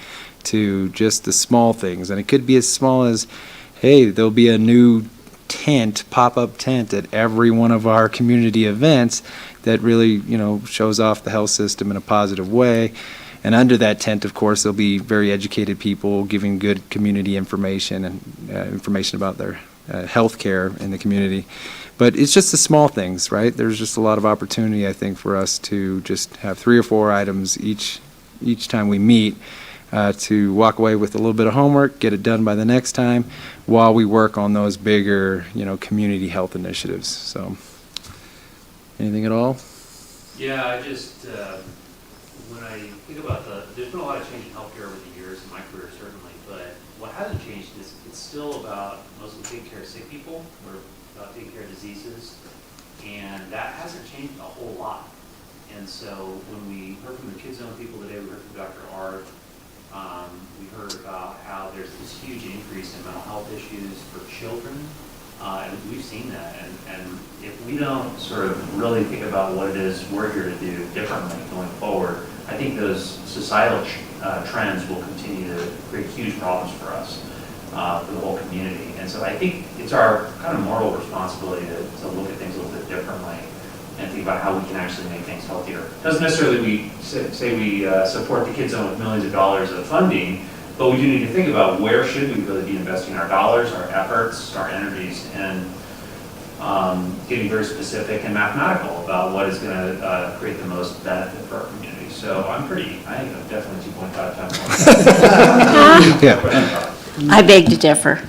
to just the small things, and it could be as small as, hey, there'll be a new pop-up tent at every one of our community events that really, shows off the health system in a positive way. And under that tent, of course, there'll be very educated people giving good community information and information about their health care in the community. But it's just the small things, right? There's just a lot of opportunity, I think, for us to just have 3 or 4 items each time we meet, to walk away with a little bit of homework, get it done by the next time, while we work on those bigger, community health initiatives. So, anything at all? Yeah, I just, when I think about there's been a lot of change in healthcare over the years, in my career certainly, but what hasn't changed is it's still about mostly taking care of sick people, or about taking care of diseases, and that hasn't changed a whole lot. And so when we heard from the Kids Zone people today, we heard from Dr. Art, we heard about how there's this huge increase in mental health issues for children, and we've seen that. And if we don't sort of really think about what it is we're here to do differently going forward, I think those societal trends will continue to create huge problems for us, for the whole community. And so I think it's our kind of moral responsibility to look at things a little bit differently and think about how we can actually make things healthier. Doesn't necessarily say we support the Kids Zone with millions of dollars of funding, but we do need to think about where should we really be investing our dollars, our efforts, our energies, and getting very specific and mathematical about what is going to create the most benefit for our community. So I think I'm definitely 2.5 times more. Yeah. I beg to differ.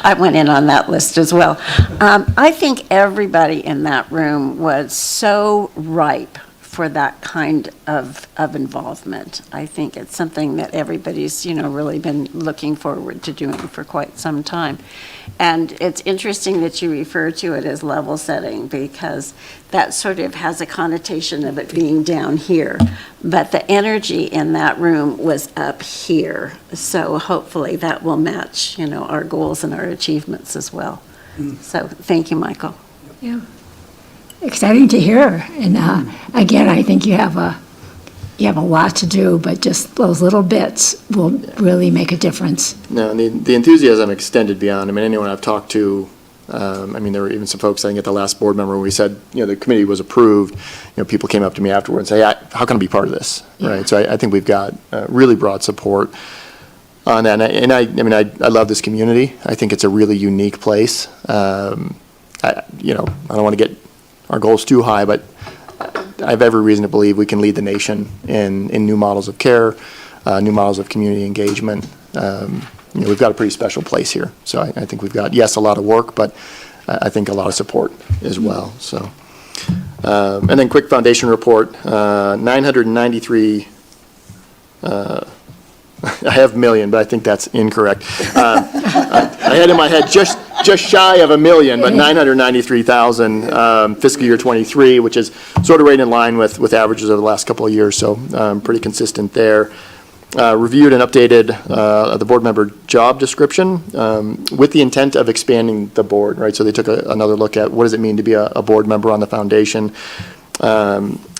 I went in on that list as well. I think everybody in that room was so ripe for that kind of involvement. I think it's something that everybody's, really been looking forward to doing for quite some time. And it's interesting that you refer to it as level setting, because that sort of has a connotation of it being down here. But the energy in that room was up here. So hopefully that will match, our goals and our achievements as well. So thank you, Michael. Yeah. Exciting to hear. And again, I think you have a lot to do, but just those little bits will really make a difference. No, and the enthusiasm extended beyond. Anyone I've talked to, there were even some folks, I think, at the last board member when we said, the committee was approved, people came up to me afterwards and say, how can I be part of this, right? So I think we've got really broad support on that. And I love this community. I think it's a really unique place. I don't want to get our goals too high, but I have every reason to believe we can lead the nation in new models of care, new models of community engagement. We've got a pretty special place here. So I think we've got, yes, a lot of work, but I think a lot of support as well. So, and then quick foundation report, 993, I have million, but I think that's incorrect. I had in my head just just shy of 1 million, but 993,000 fiscal year '23, which is sort of right in line with averages over the last couple of years, so pretty consistent there. Reviewed and updated the board member job description with the intent of expanding the board, right? So they took another look at what does it mean to be a board member on the foundation.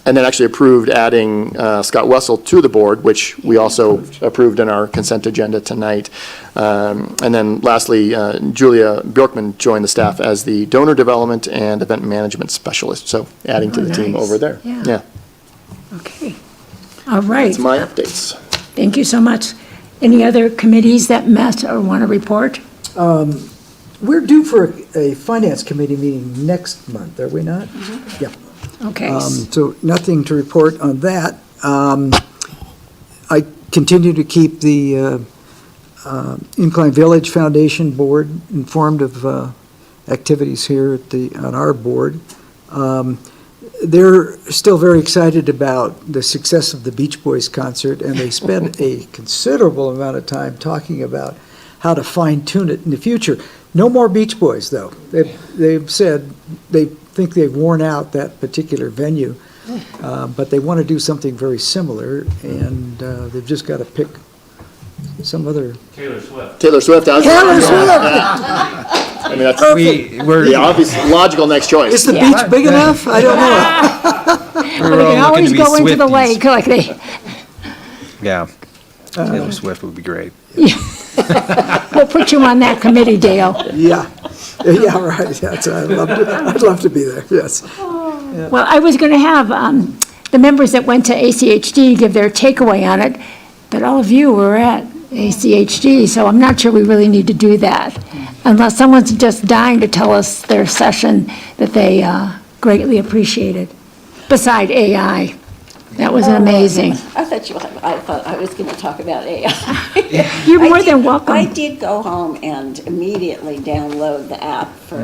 And then actually approved adding Scott Wessel to the board, which we also approved in our consent agenda tonight. And then lastly, Julia Bjorkman joined the staff as the donor development and event management specialist, so adding to the team nice. over there. Yeah. Okay. All right. That's my updates. Thank you so much. Any other committees that met or want to report? We're due for a finance committee meeting next month, are we not? Yeah. Okay. So nothing to report on that. I continue to keep the Incline Village Foundation Board informed of activities here on our board. They're still very excited about the success of the Beach Boys concert, and they spend a considerable amount of time talking about how to fine-tune it in the future. No more Beach Boys, though. They've said they think they've worn out that particular venue, but they want to do something very similar, and they've just got to pick some other... Taylor Swift. Taylor Swift. Taylor Swift! I mean, that's We're the obvious, logical next choice. Is the beach big enough? I don't know. we're We all can looking always to be go into the Swifties. lake like they, Yeah. Taylor Swift would be great. we'll put you on that committee, Dale. Yeah, yeah, right, yes, I'd love to be there, yes. Well, I was going to have the members that went to ACHD give their takeaway on it, but all of you were at ACHD, so I'm not sure we really need to do that, unless someone's just dying to tell us their session that they greatly appreciated, beside AI. That was amazing. I thought I was going to talk about AI. You're more than welcome. I did go home and immediately download the app for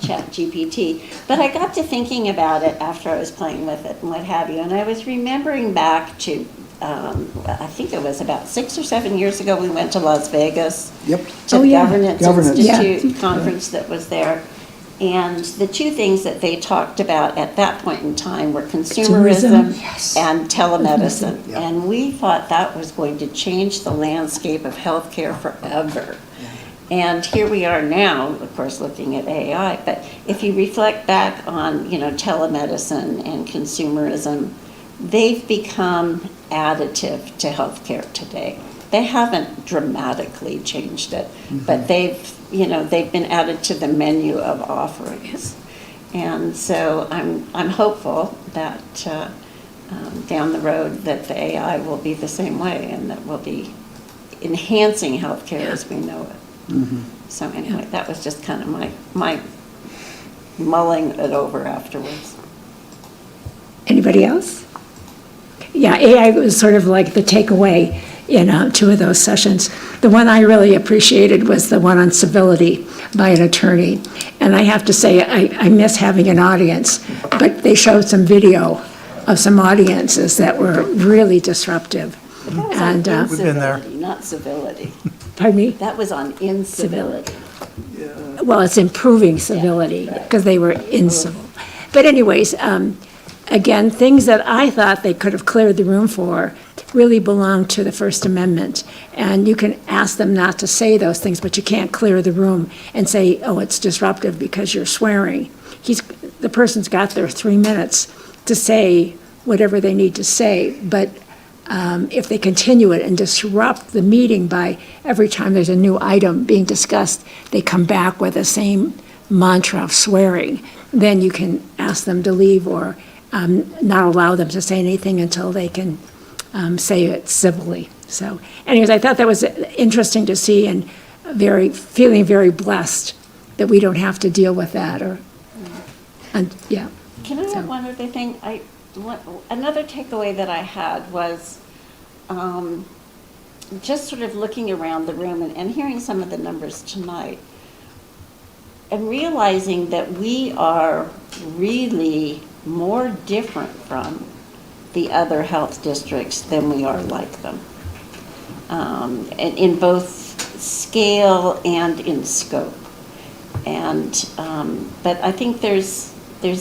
ChatGPT, but I got to thinking about it after I was playing with it and what have you, and I was remembering back to, I think it was about 6 or 7 years ago, we went to Las Vegas. Yep. To Oh, the yeah. Governance Yeah. Institute conference that was there. And the two things that they talked about at that point in time were consumerism Yes. and telemedicine. Yeah. And we thought that was going to change the landscape of healthcare forever. And here we are now, of course, looking at AI. But if you reflect back on, telemedicine and consumerism, they've become additive to healthcare today. They haven't dramatically changed it, but they've been added to the menu of offerings. And so I'm hopeful that down the road that the AI will be the same way and that we'll be enhancing healthcare as we know it. So anyway, that was just kind of my mulling it over afterwards. Anybody else? Yeah, AI was sort of like the takeaway in 2 of those sessions. The one I really appreciated was the one on civility by an attorney. And I have to say, I miss having an audience, but they showed some video of some audiences that were really disruptive. And We've been there. Incivility, not civility. pardon me? That was on incivility. Well, it's improving civility, because they were incivil. But anyways, again, things that I thought they could have cleared the room for really belong to the First Amendment. And you can ask them not to say those things, but you can't clear the room and say, oh, it's disruptive because you're swearing. The person's got their 3 minutes to say whatever they need to say, but if they continue it and disrupt the meeting by every time there's a new item being discussed, they come back with the same mantra of swearing, then you can ask them to leave or not allow them to say anything until they can say it civilly. So anyways, I thought that was interesting to see and feeling very blessed that we don't have to deal with that yeah. Can I add one other thing? Another takeaway that I had was just sort of looking around the room and hearing some of the numbers tonight and realizing that we are really more different from the other health districts than we are like them, in both scale and in scope. But I think there's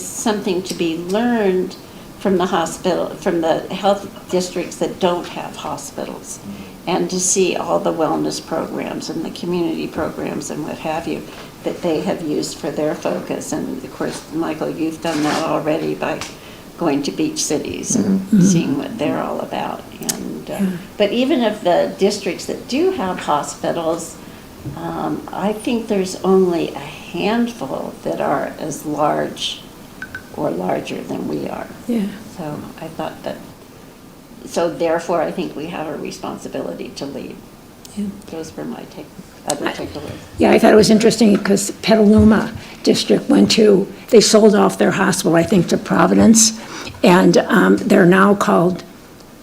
something to be learned from the health districts that don't have hospitals, and to see all the wellness programs and the community programs and what have you that they have used for their focus. And of course, Michael, you've done that already by going to beach cities and seeing what they're all about. But even of the districts that do have hospitals, I think there's only a handful that are as large or larger than we are. Yeah. So I thought that, so therefore I think we have a responsibility to lead. Yeah. Those were my other takeaways. Yeah, I thought it was interesting because Petaluma District they sold off their hospital, I think, to Providence, and they're now called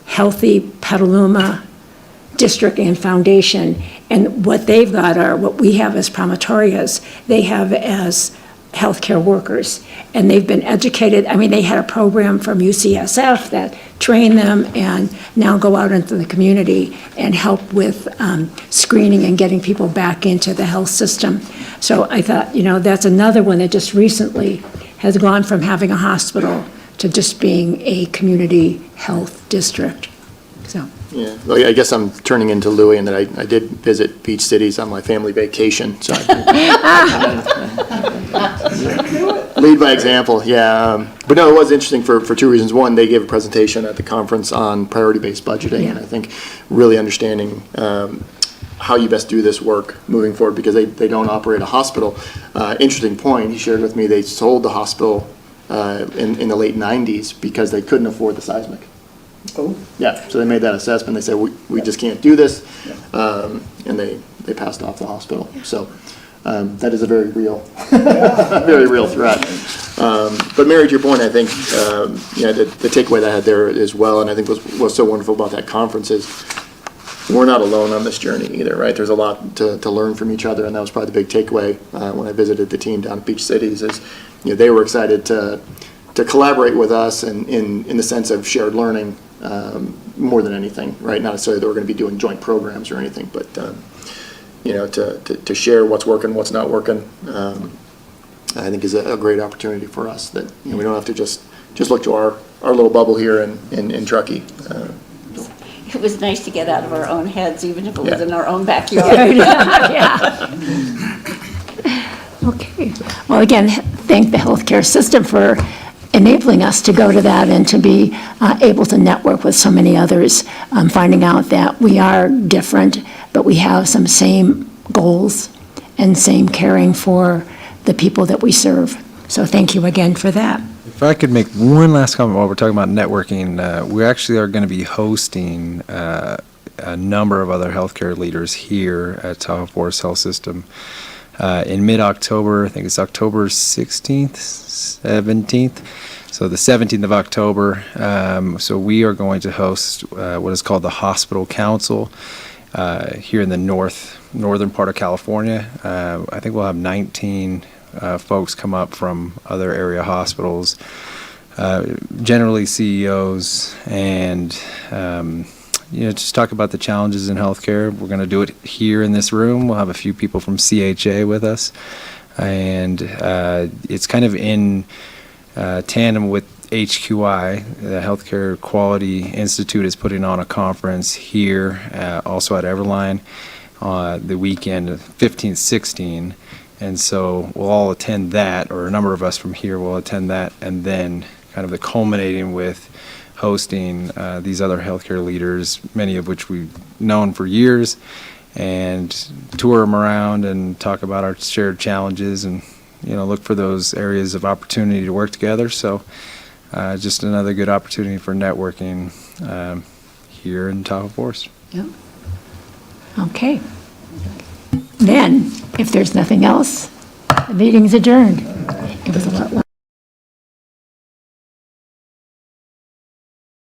Healthy Petaluma District and Foundation. And what they've got are what we have as promotorias, they have as healthcare workers. And they've been educated. I mean, they had a program from UCSF that trained them and now go out into the community and help with screening and getting people back into the health system. So I thought, that's another one that just recently has gone from having a hospital to just being a community health district. So. Yeah, well, I guess I'm turning into Louis in that I did visit beach cities on my family vacation, so lead by example, yeah. But no, it was interesting for two reasons. One, they gave a presentation at the conference on priority-based budgeting, and I think really understanding how you best do this work moving forward, because they don't operate a hospital. Interesting point, he shared with me they sold the hospital in the late 90s because they couldn't afford the seismic. Oh. Yeah, so they made that assessment. They said, we just can't do this, and they passed off the hospital. So that is a very real, very real threat. But Mary, to your point, I think the takeaway that I had there as well, and I think what's so wonderful about that conference is we're not alone on this journey either, right? There's a lot to learn from each other, and that was probably the big takeaway when I visited the team down at Beach Cities. Is they were excited to collaborate with us in the sense of shared learning. More than anything, right? Not necessarily that we're going to be doing joint programs or anything, but to share what's working, what's not working, I think is a great opportunity for us. That we don't have to just look to our little bubble here in Truckee. It was nice to get out of our own heads, even if it was in our own backyard. Yeah. Okay. Well, again, thank the healthcare system for enabling us to go to that and to be able to network with so many others, finding out that we are different, but we have some same goals and same caring for the people that we serve. So thank you again for that. If I could make one last comment while we're talking about networking, we actually are going to be hosting a number of other healthcare leaders here at Tahoe Forest Health System in mid-October. I think it's October 16th, 17th. So the 17th of October. So we are going to host what is called the Hospital Council here in the northern part of California. I think we'll have 19 folks come up from other area hospitals, generally CEOs, and just talk about the challenges in healthcare. We're going to do it here in this room. We'll have a few people from CHA with us, and it's kind of in tandem with HQI. The Healthcare Quality Institute is putting on a conference here, also at Everline, the weekend, 15th, 16th. And so we'll all attend that, or a number of us from here will attend that, and then kind of the culminating with hosting these other healthcare leaders, many of which we've known for years, and tour them around and talk about our shared challenges and look for those areas of opportunity to work together. So just another good opportunity for networking here in Tahoe Forest. Yep. Okay. Then, if there's nothing else, the meeting's adjourned. It was a lot longer.